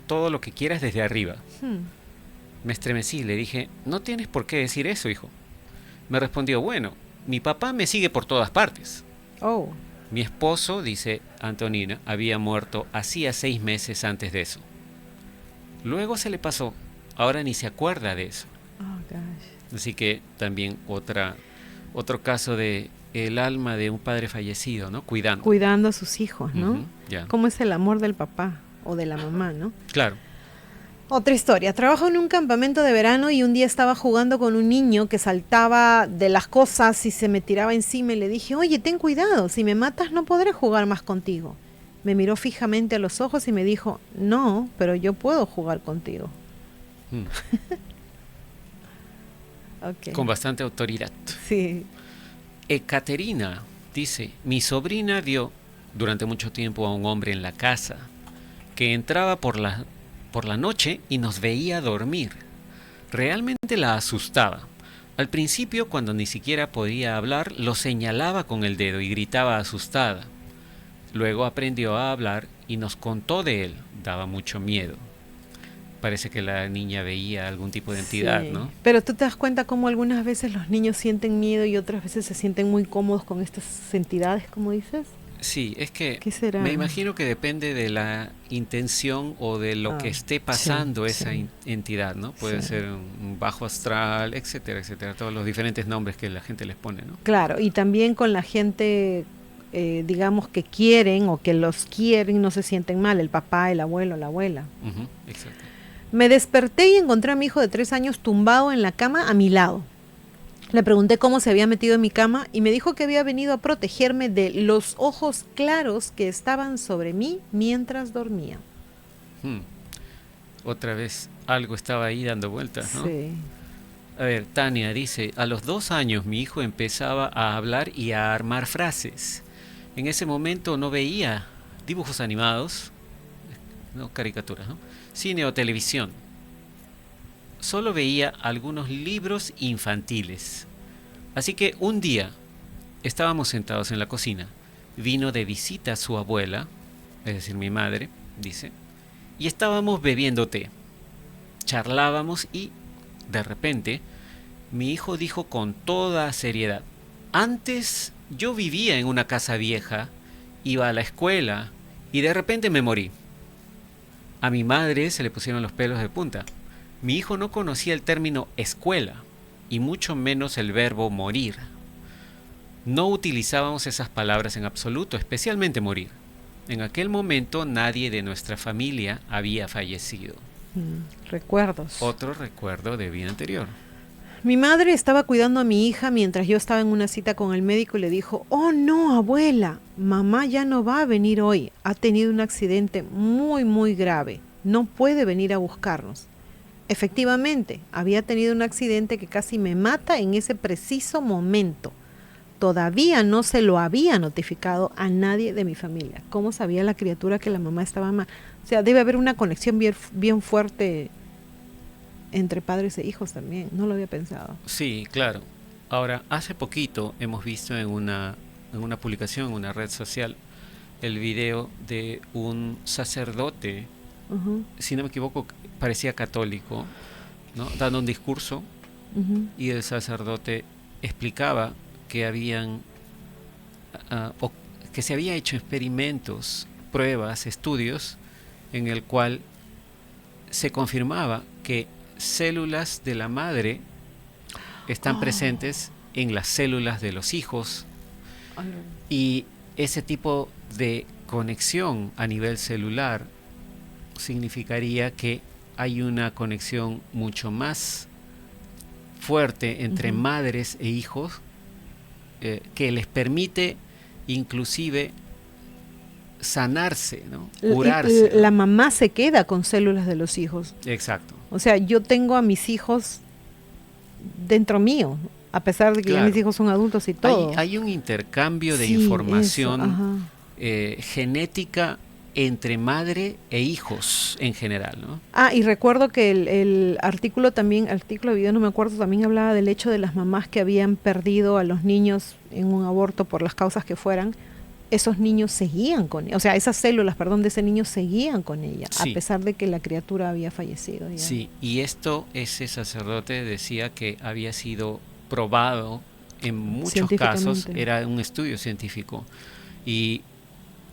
todo lo que quieras desde arriba. Hmm. Me estremecí, le dije, no tienes por qué decir eso, hijo. Me respondió, bueno, mi papá me sigue por todas partes. Oh, Mi esposo, dice Antonina, había muerto hacía 6 meses antes de eso. Luego se le pasó, ahora ni se acuerda de eso. oh gosh. Así que también otro caso de el alma de un padre fallecido, ¿no? Cuidando. Cuidando a sus hijos, ¿no? Ujú, ya. ¿Cómo es el amor del papá o de la mamá, no? Claro. Otra historia. Trabajo en un campamento de verano y un día estaba jugando con un niño que saltaba de las cosas y se me tiraba encima y le dije, oye, ten cuidado, si me matas no podré jugar más contigo. Me miró fijamente a los ojos y me dijo, no, pero yo puedo jugar contigo. Mm. Okay. Con bastante autoridad. Sí. Ekaterina dice, mi sobrina vio durante mucho tiempo a un hombre en la casa que entraba por la noche y nos veía dormir. Realmente la asustaba. Al principio, cuando ni siquiera podía hablar, lo señalaba con el dedo y gritaba asustada. Luego aprendió a hablar y nos contó de él. Daba mucho miedo. Parece que la niña veía algún tipo de entidad, Sí. ¿no? Pero tú te das cuenta cómo algunas veces los niños sienten miedo y otras veces se sienten muy cómodos con estas entidades, como dices. Sí, es que ¿Qué será? me imagino que depende de la intención o de lo que esté pasando sí, esa sí. Entidad, ¿no? Puede Sí. ser un bajo astral, etcétera, etcétera, todos los diferentes nombres que la gente les pone, ¿no? Claro, y también con la gente, digamos, que quieren o que los quieren, no se sienten mal, el papá, el abuelo, la abuela. Ujú, exacto. Me desperté y encontré a mi hijo de 3 años tumbado en la cama a mi lado. Le pregunté cómo se había metido en mi cama y me dijo que había venido a protegerme de los ojos claros que estaban sobre mí mientras dormía. Hmm. Otra vez algo estaba ahí dando vueltas, ¿no? Sí. A ver, Tania dice, a los 2 años mi hijo empezaba a hablar y a armar frases. En ese momento no veía dibujos animados, no caricaturas, ¿no? Cine o televisión. Solo veía algunos libros infantiles. Así que un día estábamos sentados en la cocina. Vino de visita su abuela, es decir, mi madre, dice, y estábamos bebiendo té. Charlábamos y, de repente, mi hijo dijo con toda seriedad, antes yo vivía en una casa vieja, iba a la escuela y de repente me morí. A mi madre se le pusieron los pelos de punta. Mi hijo no conocía el término escuela y mucho menos el verbo morir. No utilizábamos esas palabras en absoluto, especialmente morir. En aquel momento nadie de nuestra familia había fallecido. Recuerdos. Otro recuerdo de vida anterior. Mi madre estaba cuidando a mi hija mientras yo estaba en una cita con el médico y le dijo, oh no, abuela, mamá ya no va a venir hoy. Ha tenido un accidente muy, muy grave. No puede venir a buscarnos. Efectivamente, había tenido un accidente que casi me mata en ese preciso momento. Todavía no se lo había notificado a nadie de mi familia. ¿Cómo sabía la criatura que la mamá estaba mal? O sea, debe haber una conexión bien, bien fuerte entre padres e hijos también. No lo había pensado. Sí, claro. Ahora, hace poquito hemos visto en una publicación, en una red social, el video de un sacerdote, Ujú, si no me equivoco, parecía católico, ¿no? Dando un discurso ujú. y el sacerdote explicaba que o que se había hecho experimentos, pruebas, estudios en el cual se confirmaba que células de la madre están presentes en las células de los hijos y ese tipo de conexión a nivel celular significaría que hay una conexión mucho más fuerte entre madres e hijos que les permite inclusive sanarse, ¿no? Curarse, ¿no? La mamá se queda con células de los hijos. Exacto. O sea, yo tengo a mis hijos dentro mío, a pesar de que ya Claro. mis hijos son adultos y todo. Hay un intercambio de Sí, información eso, ajá. genética entre madre e hijos en general, ¿no? Ah, y recuerdo que el artículo también, artículo de video, no me acuerdo, también hablaba del hecho de las mamás que habían perdido a los niños en un aborto por las causas que fueran. Esos niños seguían con ella, o sea, esas células, perdón, de ese niño seguían con ella, Sí. a pesar de que la criatura había fallecido. Ya. Sí, y esto ese sacerdote decía que había sido probado en muchos casos, Científicamente. era un estudio científico. Y,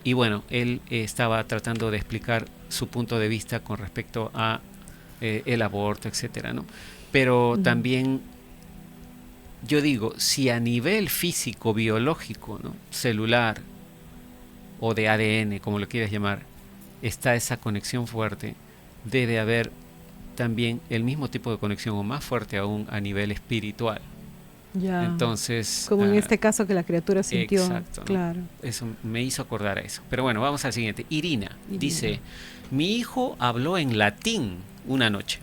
y bueno, él estaba tratando de explicar su punto de vista con respecto a el aborto, etcétera, ¿no? Pero Ujú. también yo digo, si a nivel físico, biológico, ¿no? Celular o de ADN, como lo quieras llamar, está esa conexión fuerte, debe haber también el mismo tipo de conexión o más fuerte aún a nivel espiritual. Ya. Entonces, Como en este caso que la criatura sintió, exacto, ¿no? claro. Eso me hizo acordar a eso. Pero bueno, vamos al siguiente. Irina Irina. dice, mi hijo habló en latín una noche,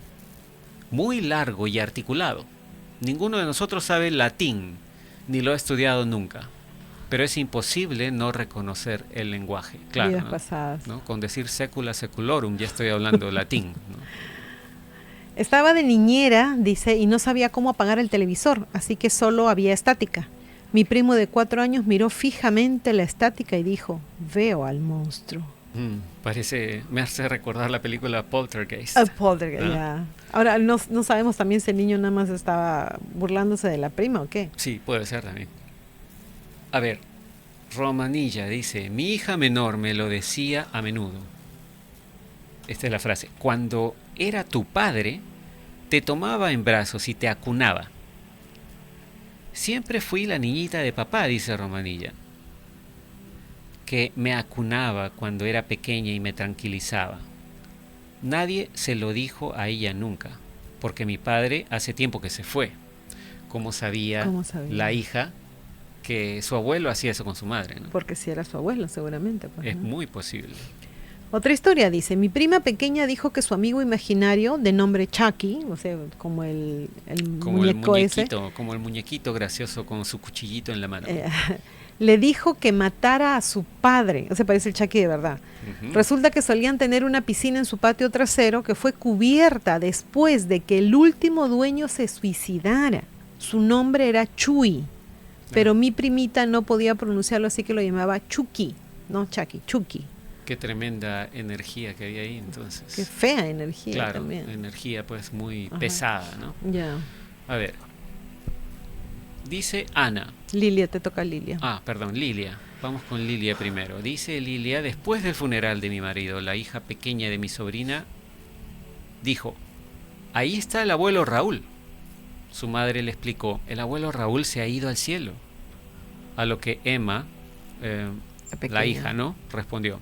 muy largo y articulado. Ninguno de nosotros sabe latín, ni lo ha estudiado nunca. Pero es imposible no reconocer el lenguaje. Claro, Vidas ¿no? pasadas. ¿No? Con decir secula seculorum ya estoy hablando latín, ¿no? Estaba de niñera, dice, y no sabía cómo apagar el televisor, así que solo había estática. Mi primo de 4 años miró fijamente la estática y dijo, veo al monstruo. Me hace recordar la película Poltergeist. Poltergeist, ya. Ahora, no sabemos también si el niño nada más estaba burlándose de la prima o qué. Sí, puede ser también. A ver, Romanilla dice, mi hija menor me lo decía a menudo. Esta es la frase. Cuando era tu padre, te tomaba en brazos y te acunaba. Siempre fui la niñita de papá, dice Romanilla, que me acunaba cuando era pequeña y me tranquilizaba. Nadie se lo dijo a ella nunca, porque mi padre hace tiempo que se fue. ¿Cómo sabía la hija que su abuelo hacía eso con su madre, ¿no? Porque si era su abuelo, seguramente. Pues, es ¿no? muy posible. Otra historia dice, mi prima pequeña dijo que su amigo imaginario, de nombre Chucky, o sea, como el muñeco ese. Como el muñequito gracioso con su cuchillito en la mano. Le dijo que matara a su padre, o sea, parece el Chucky de verdad. Resulta que solían tener una piscina en su patio trasero que fue cubierta después de que el último dueño se suicidara. Su nombre era Chuy, pero mi primita no podía pronunciarlo, así que lo llamaba Chucky, no Chucky, Chucky. Qué tremenda energía que había ahí entonces. Qué fea energía. Claro, también. Energía pues muy pesada, ¿no? Ya. A ver. Dice Ana. Lilia, te toca Lilia. Ah, perdón, Lilia. Vamos con Lilia primero. Dice Lilia, después del funeral de mi marido, la hija pequeña de mi sobrina dijo, ahí está el abuelo Raúl. Su madre le explicó, el abuelo Raúl se ha ido al cielo. A lo que Emma, la hija, ¿no? Respondió,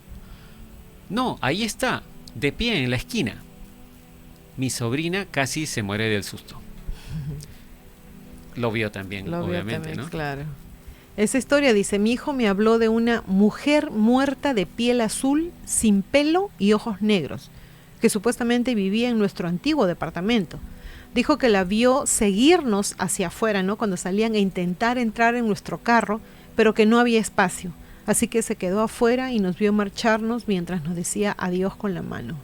no, ahí está, de pie en la esquina. Mi sobrina casi se muere del susto. Lo vio también, obviamente, ¿no? Claro. Esa historia dice, mi hijo me habló de una mujer muerta de piel azul, sin pelo y ojos negros, que supuestamente vivía en nuestro antiguo departamento. Dijo que la vio seguirnos hacia afuera, ¿no? Cuando salían a intentar entrar en nuestro carro, pero que no había espacio. Así que se quedó afuera y nos vio marcharnos mientras nos decía adiós con la mano.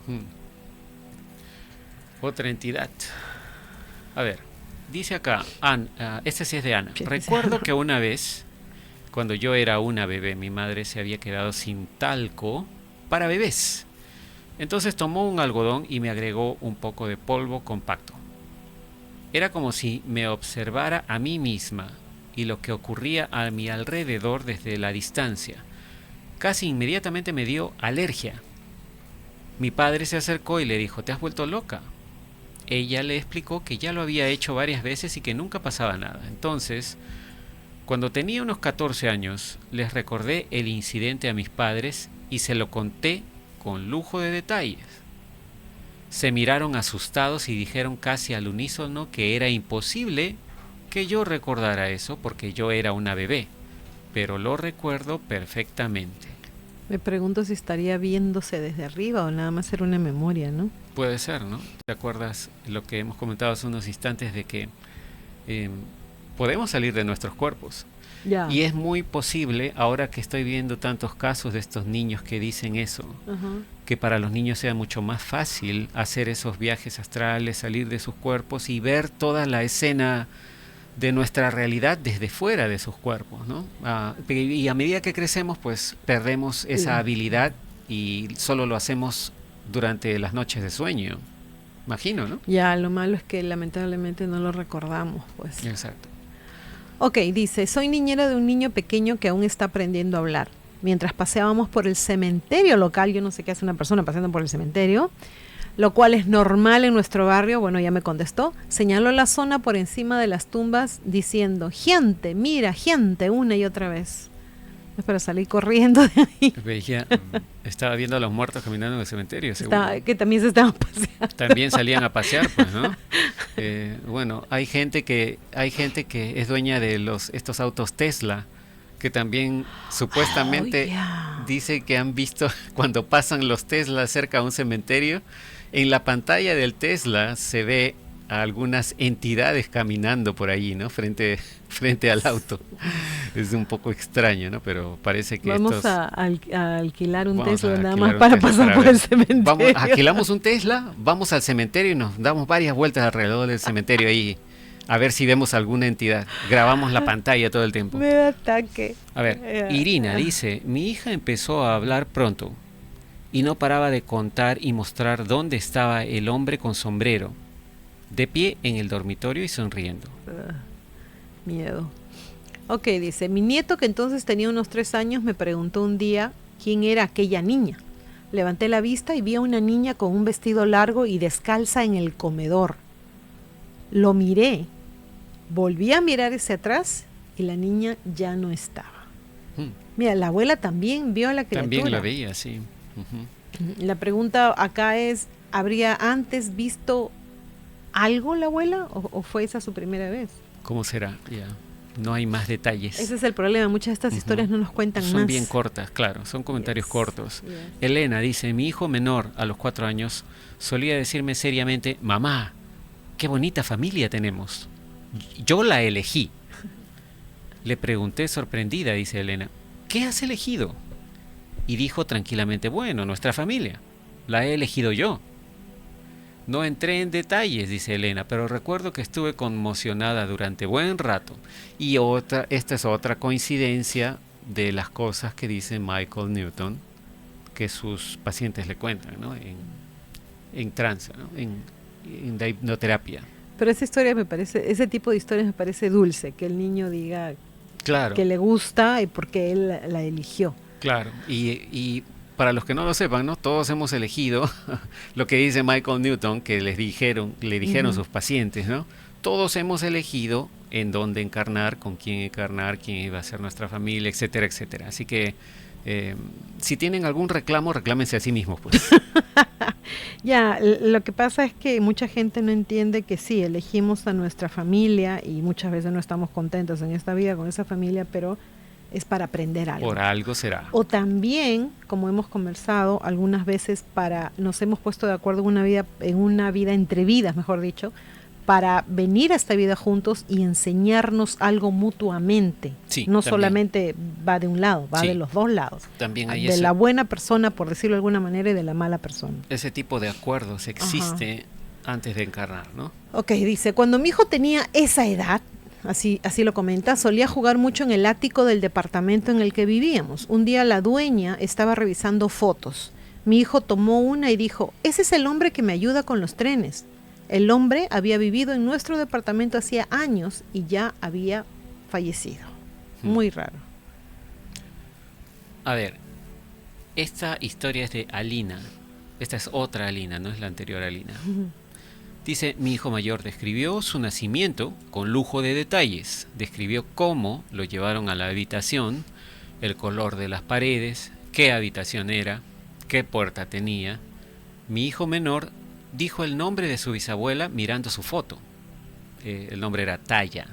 Otra entidad. A ver, dice acá, esta sí es de Ana. Recuerdo que una vez, cuando yo era una bebé, mi madre se había quedado sin talco para bebés. Entonces tomó un algodón y me agregó un poco de polvo compacto. Era como si me observara a mí misma y lo que ocurría a mi alrededor desde la distancia. Casi inmediatamente me dio alergia. Mi padre se acercó y le dijo, ¿te has vuelto loca? Ella le explicó que ya lo había hecho varias veces y que nunca pasaba nada. Entonces, cuando tenía unos 14 años, les recordé el incidente a mis padres y se lo conté con lujo de detalles. Se miraron asustados y dijeron casi al unísono que era imposible que yo recordara eso porque yo era una bebé, pero lo recuerdo perfectamente. Me pregunto si estaría viéndose desde arriba o nada más era una memoria, ¿no? Puede ser, ¿no? ¿Te acuerdas lo que hemos comentado hace unos instantes de que podemos salir de nuestros cuerpos? Ya. Y es muy posible, ahora que estoy viendo tantos casos de estos niños que dicen eso, Ajá. que para los niños sea mucho más fácil hacer esos viajes astrales, salir de sus cuerpos y ver toda la escena de nuestra realidad desde fuera de sus cuerpos, ¿no? Y a medida que crecemos, pues perdemos esa habilidad y solo lo hacemos durante las noches de sueño. Imagino, ¿no? Ya, lo malo es que lamentablemente no lo recordamos, pues. Exacto. Ok, dice, soy niñera de un niño pequeño que aún está aprendiendo a hablar. Mientras paseábamos por el cementerio local, yo no sé qué hace una persona paseando por el cementerio, lo cual es normal en nuestro barrio, bueno, ya me contestó, señaló la zona por encima de las tumbas diciendo, gente, mira, gente, una y otra vez. Es para salir corriendo de ahí. Veía, estaba viendo a los muertos caminando en el cementerio, seguro. Que también se estaban paseando. También salían a pasear, pues, ¿no? Bueno, hay gente que es dueña de estos autos Tesla, que también supuestamente dice que han visto cuando pasan los Tesla cerca a un cementerio, en la pantalla del Tesla se ve a algunas entidades caminando por allí, ¿no? Frente al auto. Es un poco extraño, ¿no? Pero parece que vamos a alquilar un Vamos Tesla a nada alquilar más un para Tesla pasar para por ver. el cementerio. Alquilamos un Tesla, vamos al cementerio y nos damos varias vueltas alrededor del cementerio ahí, a ver si vemos alguna entidad. Grabamos la pantalla todo el tiempo. Me da ataque. A ver, Irina dice, mi hija empezó a hablar pronto y no paraba de contar y mostrar dónde estaba el hombre con sombrero, de pie en el dormitorio y sonriendo. Miedo. Ok, dice, mi nieto que entonces tenía unos 3 años me preguntó un día quién era aquella niña. Levanté la vista y vi a una niña con un vestido largo y descalza en el comedor. Lo miré, volví a mirar hacia atrás y la niña ya no estaba. Mira, la abuela también vio a la criatura. También la veía, sí. Uh-huh. La pregunta acá es, ¿habría antes visto algo la abuela o fue esa su primera vez? ¿Cómo será? Ya. No hay más detalles. Ese es el problema, muchas de estas historias no nos cuentan más. Son bien cortas, claro, son comentarios cortos. Elena dice, mi hijo menor a los 4 años solía decirme seriamente, mamá, qué bonita familia tenemos. Yo la elegí. Le pregunté sorprendida, dice Elena, ¿qué has elegido? Y dijo tranquilamente, bueno, nuestra familia, la he elegido yo. No entré en detalles, dice Elena, pero recuerdo que estuve conmocionada durante buen rato. Y esta es otra coincidencia de las cosas que dice Michael Newton, que sus pacientes le cuentan, ¿no? En trance, ¿no? En la hipnoterapia. Pero esa historia me parece, ese tipo de historias me parece dulce, que el niño diga claro, que le gusta y porque él la eligió. Claro, y para los que no lo sepan, ¿no? Todos hemos elegido lo que dice Michael Newton, que le dijeron sus pacientes, ¿no? Todos hemos elegido en dónde encarnar, con quién encarnar, quién iba a ser nuestra familia, etcétera, etcétera. Así que si tienen algún reclamo, reclámense a sí mismos, pues. Ya, lo que pasa es que mucha gente no entiende que sí, elegimos a nuestra familia y muchas veces no estamos contentos en esta vida con esa familia, pero es para aprender algo. Por algo será. O también, como hemos conversado algunas veces, nos hemos puesto de acuerdo en una vida entre vidas, mejor dicho, para venir a esta vida juntos y enseñarnos algo mutuamente. Sí, no también. Solamente va de un lado, va Sí. de los dos lados. También hay de la buena persona, por decirlo de alguna manera, y de la mala persona. ese tipo de acuerdos existe antes de encarnar, ¿no? Ok, dice, cuando mi hijo tenía esa edad, así lo comenta, solía jugar mucho en el ático del departamento en el que vivíamos. Un día la dueña estaba revisando fotos. Mi hijo tomó una y dijo, ese es el hombre que me ayuda con los trenes. El hombre había vivido en nuestro departamento hacía años y ya había fallecido. Muy raro. A ver, esta historia es de Alina. Esta es otra Alina, no es la anterior Alina. Dice, mi hijo mayor describió su nacimiento con lujo de detalles. Describió cómo lo llevaron a la habitación, el color de las paredes, qué habitación era, qué puerta tenía. Mi hijo menor dijo el nombre de su bisabuela mirando su foto. El nombre era Taya.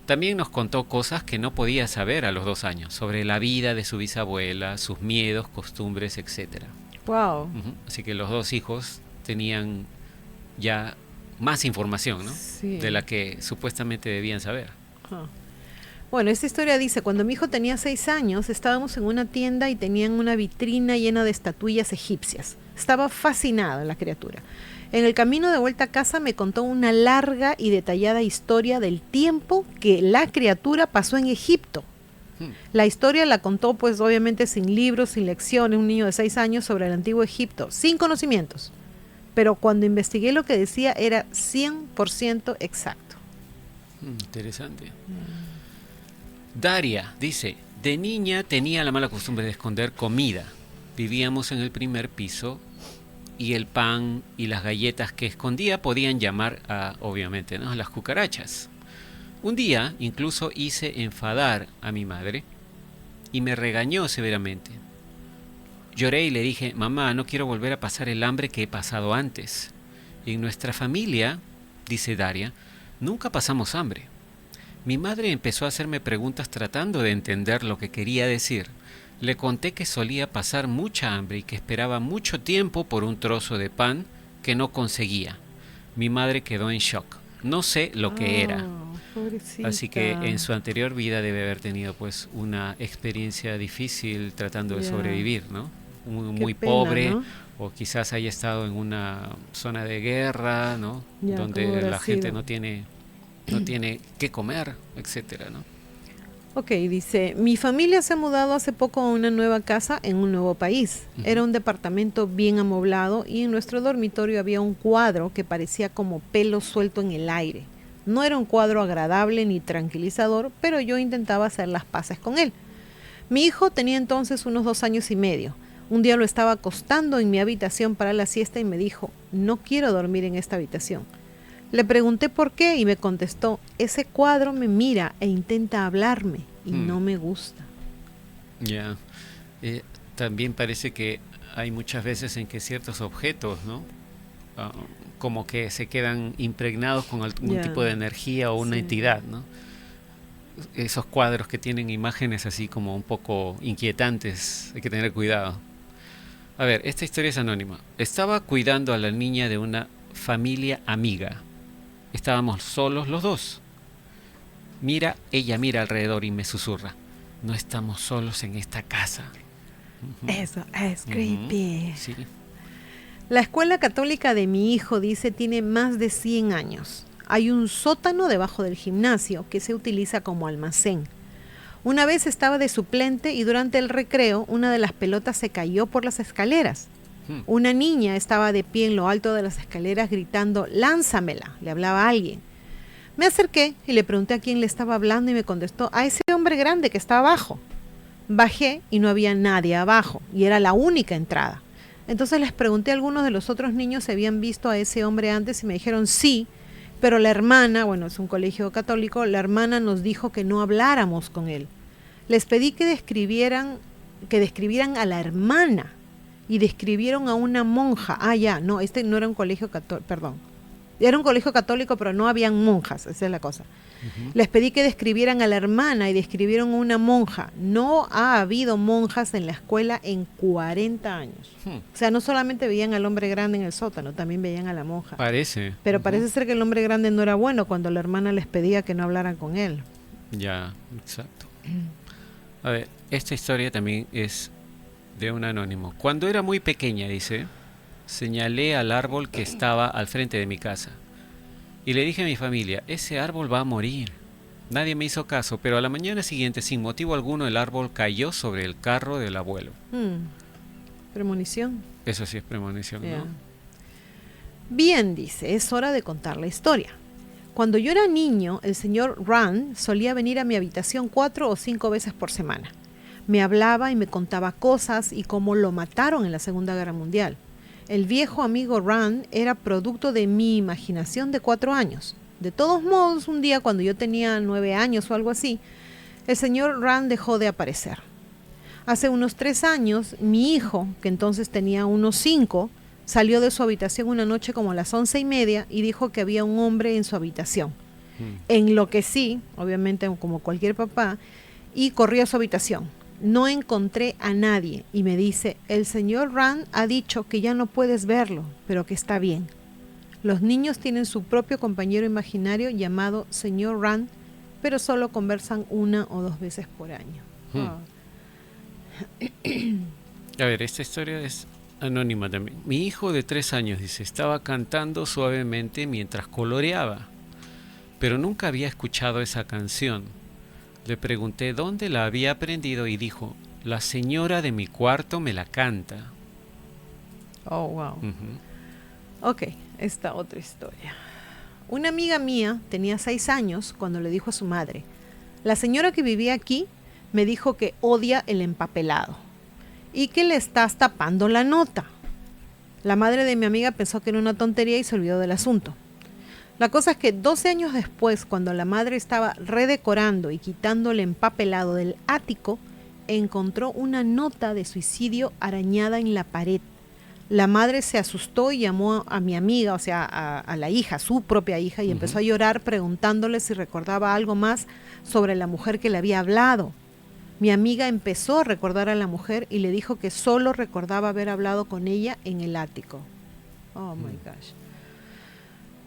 También nos contó cosas que no podía saber a los 2 años, sobre la vida de su bisabuela, sus miedos, costumbres, etc. Wow. Así que los 2 hijos tenían ya más información, ¿no? Sí. De la que supuestamente debían saber. Bueno, esta historia dice, cuando mi hijo tenía 6 años, estábamos en una tienda y tenían una vitrina llena de estatuillas egipcias. Estaba fascinada la criatura. En el camino de vuelta a casa me contó una larga y detallada historia del tiempo que la criatura pasó en Egipto. La historia la contó pues obviamente sin libros, sin lecciones, un niño de 6 años sobre el antiguo Egipto, sin conocimientos. Pero cuando investigué lo que decía era 100% exacto. Interesante. Daria dice, de niña tenía la mala costumbre de esconder comida. Vivíamos en el primer piso y el pan y las galletas que escondía podían llamar a, obviamente, ¿no?, a las cucarachas. Un día incluso hice enfadar a mi madre y me regañó severamente. Lloré y le dije, mamá, no quiero volver a pasar el hambre que he pasado antes. En nuestra familia, dice Daria, nunca pasamos hambre. Mi madre empezó a hacerme preguntas tratando de entender lo que quería decir. Le conté que solía pasar mucha hambre y que esperaba mucho tiempo por un trozo de pan que no conseguía. Mi madre quedó en shock. No sé lo que era. Pobrecita. Así que en su anterior vida debe haber tenido pues una experiencia difícil tratando de sobrevivir, ¿no? Muy pena, pobre, ¿no? o quizás haya estado en una zona de guerra, ¿no? Ya, ¿cómo Donde habrá la gente sido? no tiene qué comer, etcétera, ¿no? Ok, dice, mi familia se ha mudado hace poco a una nueva casa en un nuevo país. Era un departamento bien amoblado y en nuestro dormitorio había un cuadro que parecía como pelo suelto en el aire. No era un cuadro agradable ni tranquilizador, pero yo intentaba hacer las paces con él. Mi hijo tenía entonces unos 2 años y medio. Un día lo estaba acostando en mi habitación para la siesta y me dijo, no quiero dormir en esta habitación. Le pregunté por qué y me contestó, ese cuadro me mira e intenta hablarme y no me gusta. Ya. También parece que hay muchas veces en que ciertos objetos, ¿no? Como que se quedan impregnados con algún tipo de energía o una entidad, ¿no? Esos cuadros que tienen imágenes así como un poco inquietantes, hay que tener cuidado. A ver, esta historia es anónima. Estaba cuidando a la niña de una familia amiga. Estábamos solos los dos. Ella mira alrededor y me susurra, no estamos solos en esta casa. Eso es creepy. Sí. La escuela católica de mi hijo, dice, tiene más de 100 años. Hay un sótano debajo del gimnasio que se utiliza como almacén. Una vez estaba de suplente y durante el recreo una de las pelotas se cayó por las escaleras. Una niña estaba de pie en lo alto de las escaleras gritando, lánzamela, le hablaba a alguien. Me acerqué y le pregunté a quién le estaba hablando y me contestó, a ese hombre grande que está abajo. Bajé y no había nadie abajo y era la única entrada. Entonces les pregunté a algunos de los otros niños si habían visto a ese hombre antes y me dijeron sí, pero la hermana, bueno, es un colegio católico, la hermana nos dijo que no habláramos con él. Les pedí que describieran a la hermana y describieron a una monja. No, este no era un colegio católico, perdón. Era un colegio católico, pero no habían monjas, esa es la cosa. Les pedí que describieran a la hermana y describieron a una monja. No ha habido monjas en la escuela en 40 años. O sea, no solamente veían al hombre grande en el sótano, también veían a la monja. Parece. Pero parece ser que el hombre grande no era bueno cuando la hermana les pedía que no hablaran con él. Ya, exacto. A ver, esta historia también es de un anónimo. Cuando era muy pequeña, dice, señalé al árbol que estaba al frente de mi casa. Y le dije a mi familia, ese árbol va a morir. Nadie me hizo caso, pero a la mañana siguiente, sin motivo alguno, el árbol cayó sobre el carro del abuelo. Premonición. Eso sí es premonición, ¿no? Bien, dice, es hora de contar la historia. Cuando yo era niño, el señor Rand solía venir a mi habitación 4 o 5 veces por semana. Me hablaba y me contaba cosas y cómo lo mataron en la Segunda Guerra Mundial. El viejo amigo Rand era producto de mi imaginación de 4 años. De todos modos, un día cuando yo tenía 9 años o algo así, el señor Rand dejó de aparecer. Hace unos 3 años, mi hijo, que entonces tenía unos 5, salió de su habitación una noche como a las 11:30 y dijo que había un hombre en su habitación. Enloquecí, obviamente como cualquier papá, y corrí a su habitación. No encontré a nadie y me dice, el señor Rand ha dicho que ya no puedes verlo, pero que está bien. Los niños tienen su propio compañero imaginario llamado señor Rand, pero solo conversan 1 o 2 veces por año. Ah. A ver, esta historia es anónima también. Mi hijo de 3 años, dice, estaba cantando suavemente mientras coloreaba, pero nunca había escuchado esa canción. Le pregunté dónde la había aprendido y dijo, la señora de mi cuarto me la canta. Oh, wow. Ujú. Ok, esta otra historia. Una amiga mía tenía 6 años cuando le dijo a su madre, la señora que vivía aquí me dijo que odia el empapelado y que le estás tapando la nota. La madre de mi amiga pensó que era una tontería y se olvidó del asunto. La cosa es que 12 años después, cuando la madre estaba redecorando y quitando el empapelado del ático, encontró una nota de suicidio arañada en la pared. La madre se asustó y llamó a mi amiga, o sea, a la hija, su propia hija, y empezó a llorar preguntándole si recordaba algo más sobre la mujer que le había hablado. Mi amiga empezó a recordar a la mujer y le dijo que solo recordaba haber hablado con ella en el ático. Oh my gosh.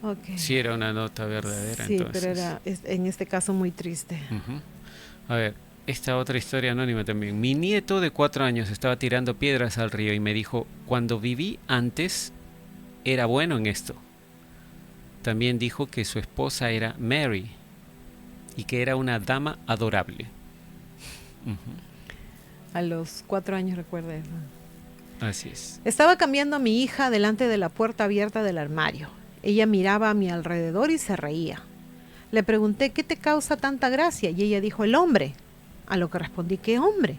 Okay. Sí, era una nota verdadera, Sí, entonces. pero era en este caso muy triste. Ujú. A ver, esta otra historia anónima también. Mi nieto de 4 años estaba tirando piedras al río y me dijo, cuando viví antes, era bueno en esto. También dijo que su esposa era Mary y que era una dama adorable. Ujú. A los 4 años recuerdo eso. Así es. Estaba cambiando a mi hija delante de la puerta abierta del armario. Ella miraba a mi alrededor y se reía. Le pregunté, ¿qué te causa tanta gracia? Y ella dijo, el hombre. A lo que respondí, ¿qué hombre?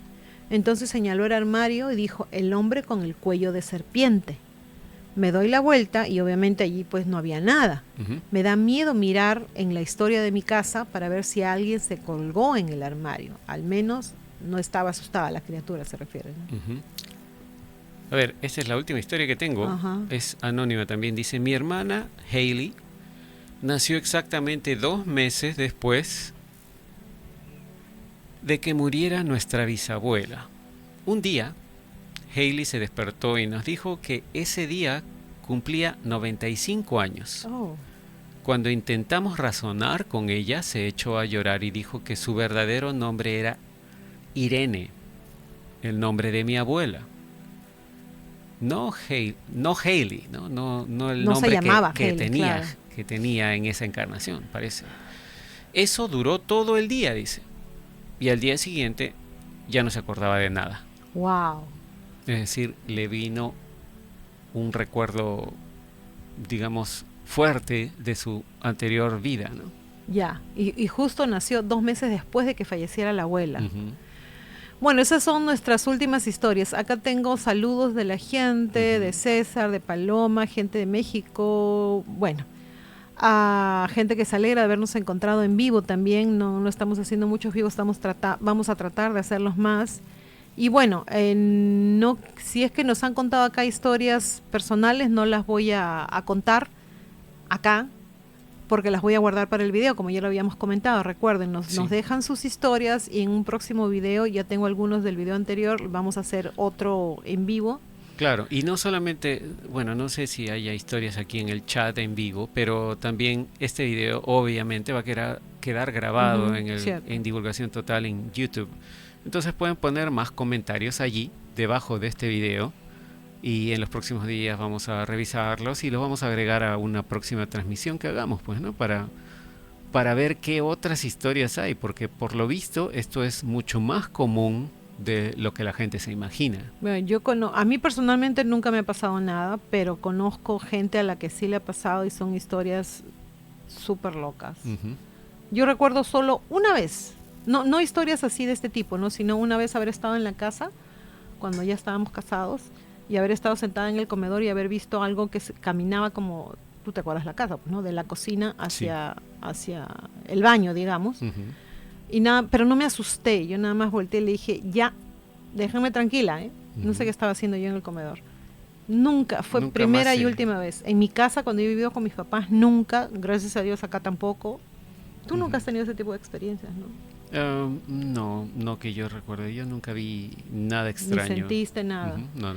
Entonces señaló el armario y dijo, el hombre con el cuello de serpiente. Me doy la vuelta y obviamente allí pues no había nada. Ujú. Me da miedo mirar en la historia de mi casa para ver si alguien se colgó en el armario. Al menos no estaba asustada la criatura, se refiere, ¿no? Ujú. A ver, esta es la última historia que tengo. Ajá. Es anónima también. Dice, mi hermana Hailey nació exactamente 2 meses después de que muriera nuestra bisabuela. Un día, Hailey se despertó y nos dijo que ese día cumplía 95 años. Oh, Cuando intentamos razonar con ella, se echó a llorar y dijo que su verdadero nombre era Irene, el nombre de mi abuela. No Hailey, no el No se nombre llamaba que Hailey, tenía, claro. que tenía en esa encarnación, parece. Eso duró todo el día, dice. Y al día siguiente ya no se acordaba de nada. wow. Es decir, le vino un recuerdo, digamos, fuerte de su anterior vida, ¿no? Ya, y justo nació 2 meses después de que falleciera la abuela. Ujú. Bueno, esas son nuestras últimas historias. Acá tengo saludos de la gente, de César, de Paloma, gente de México, bueno, a gente que se alegra de habernos encontrado en vivo también. No estamos haciendo muchos vivos, vamos a tratar de hacerlos más. Y bueno, si es que nos han contado acá historias personales, no las voy a contar acá, porque las voy a guardar para el video, como ya lo habíamos comentado. Recuerden, nos dejan sus historias y en un próximo video, ya tengo algunos del video anterior, vamos a hacer otro en vivo. Claro, y no solamente, bueno, no sé si haya historias aquí en el chat en vivo, pero también este video obviamente va a quedar grabado en Divulgación Total en YouTube. Entonces pueden poner más comentarios allí, debajo de este video, y en los próximos días vamos a revisarlos y los vamos a agregar a una próxima transmisión que hagamos, pues, ¿no? Para ver qué otras historias hay, porque por lo visto esto es mucho más común de lo que la gente se imagina. Bueno, a mí personalmente nunca me ha pasado nada, pero conozco gente a la que sí le ha pasado y son historias súper locas. Ujú. Yo recuerdo solo una vez, no historias así de este tipo, ¿no? Sino una vez haber estado en la casa, cuando ya estábamos casados, y haber estado sentada en el comedor y haber visto algo que caminaba como, tú te acuerdas la casa, pues, ¿no? De la cocina hacia el baño, digamos. Ujú. Y nada, pero no me asusté, yo nada más volteé y le dije, ya, déjame tranquila, ¿eh? No sé Ujú. qué estaba haciendo yo en el comedor. Nunca, fue Nunca primera más, y última vez. En mi casa, cuando yo he vivido con mis papás, nunca, gracias a Dios acá tampoco. Tú nunca has tenido ese tipo de experiencias, ¿no? No que yo recuerde, yo nunca vi nada Ni extraño. sentiste nada. Ujú. No.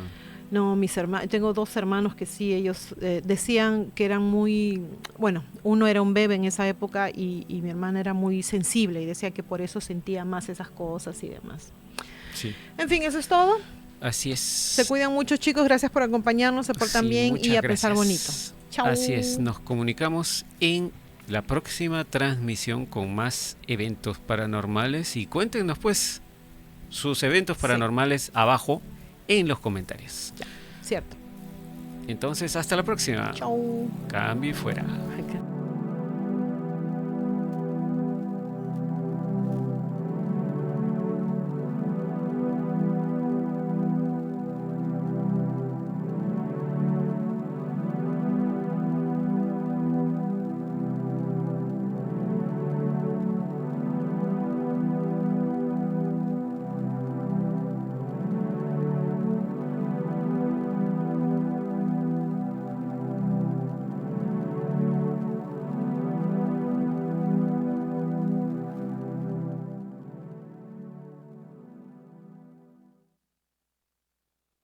No, mis hermanos, tengo dos hermanos que sí, ellos decían que eran muy, bueno, uno era un bebé en esa época y mi hermana era muy sensible y decía que por eso sentía más esas cosas y demás. Sí. En fin, eso es todo. Así Se es. cuidan mucho, chicos, gracias por acompañarnos, se portan Sí, bien y muchas a pensar bonito. gracias. Chao. Así es, nos comunicamos en la próxima transmisión con más eventos paranormales y cuéntenos pues sus eventos Sí. paranormales abajo en los comentarios. Cierto. Entonces, hasta la próxima. Chao. Cambio y fuera. Acá.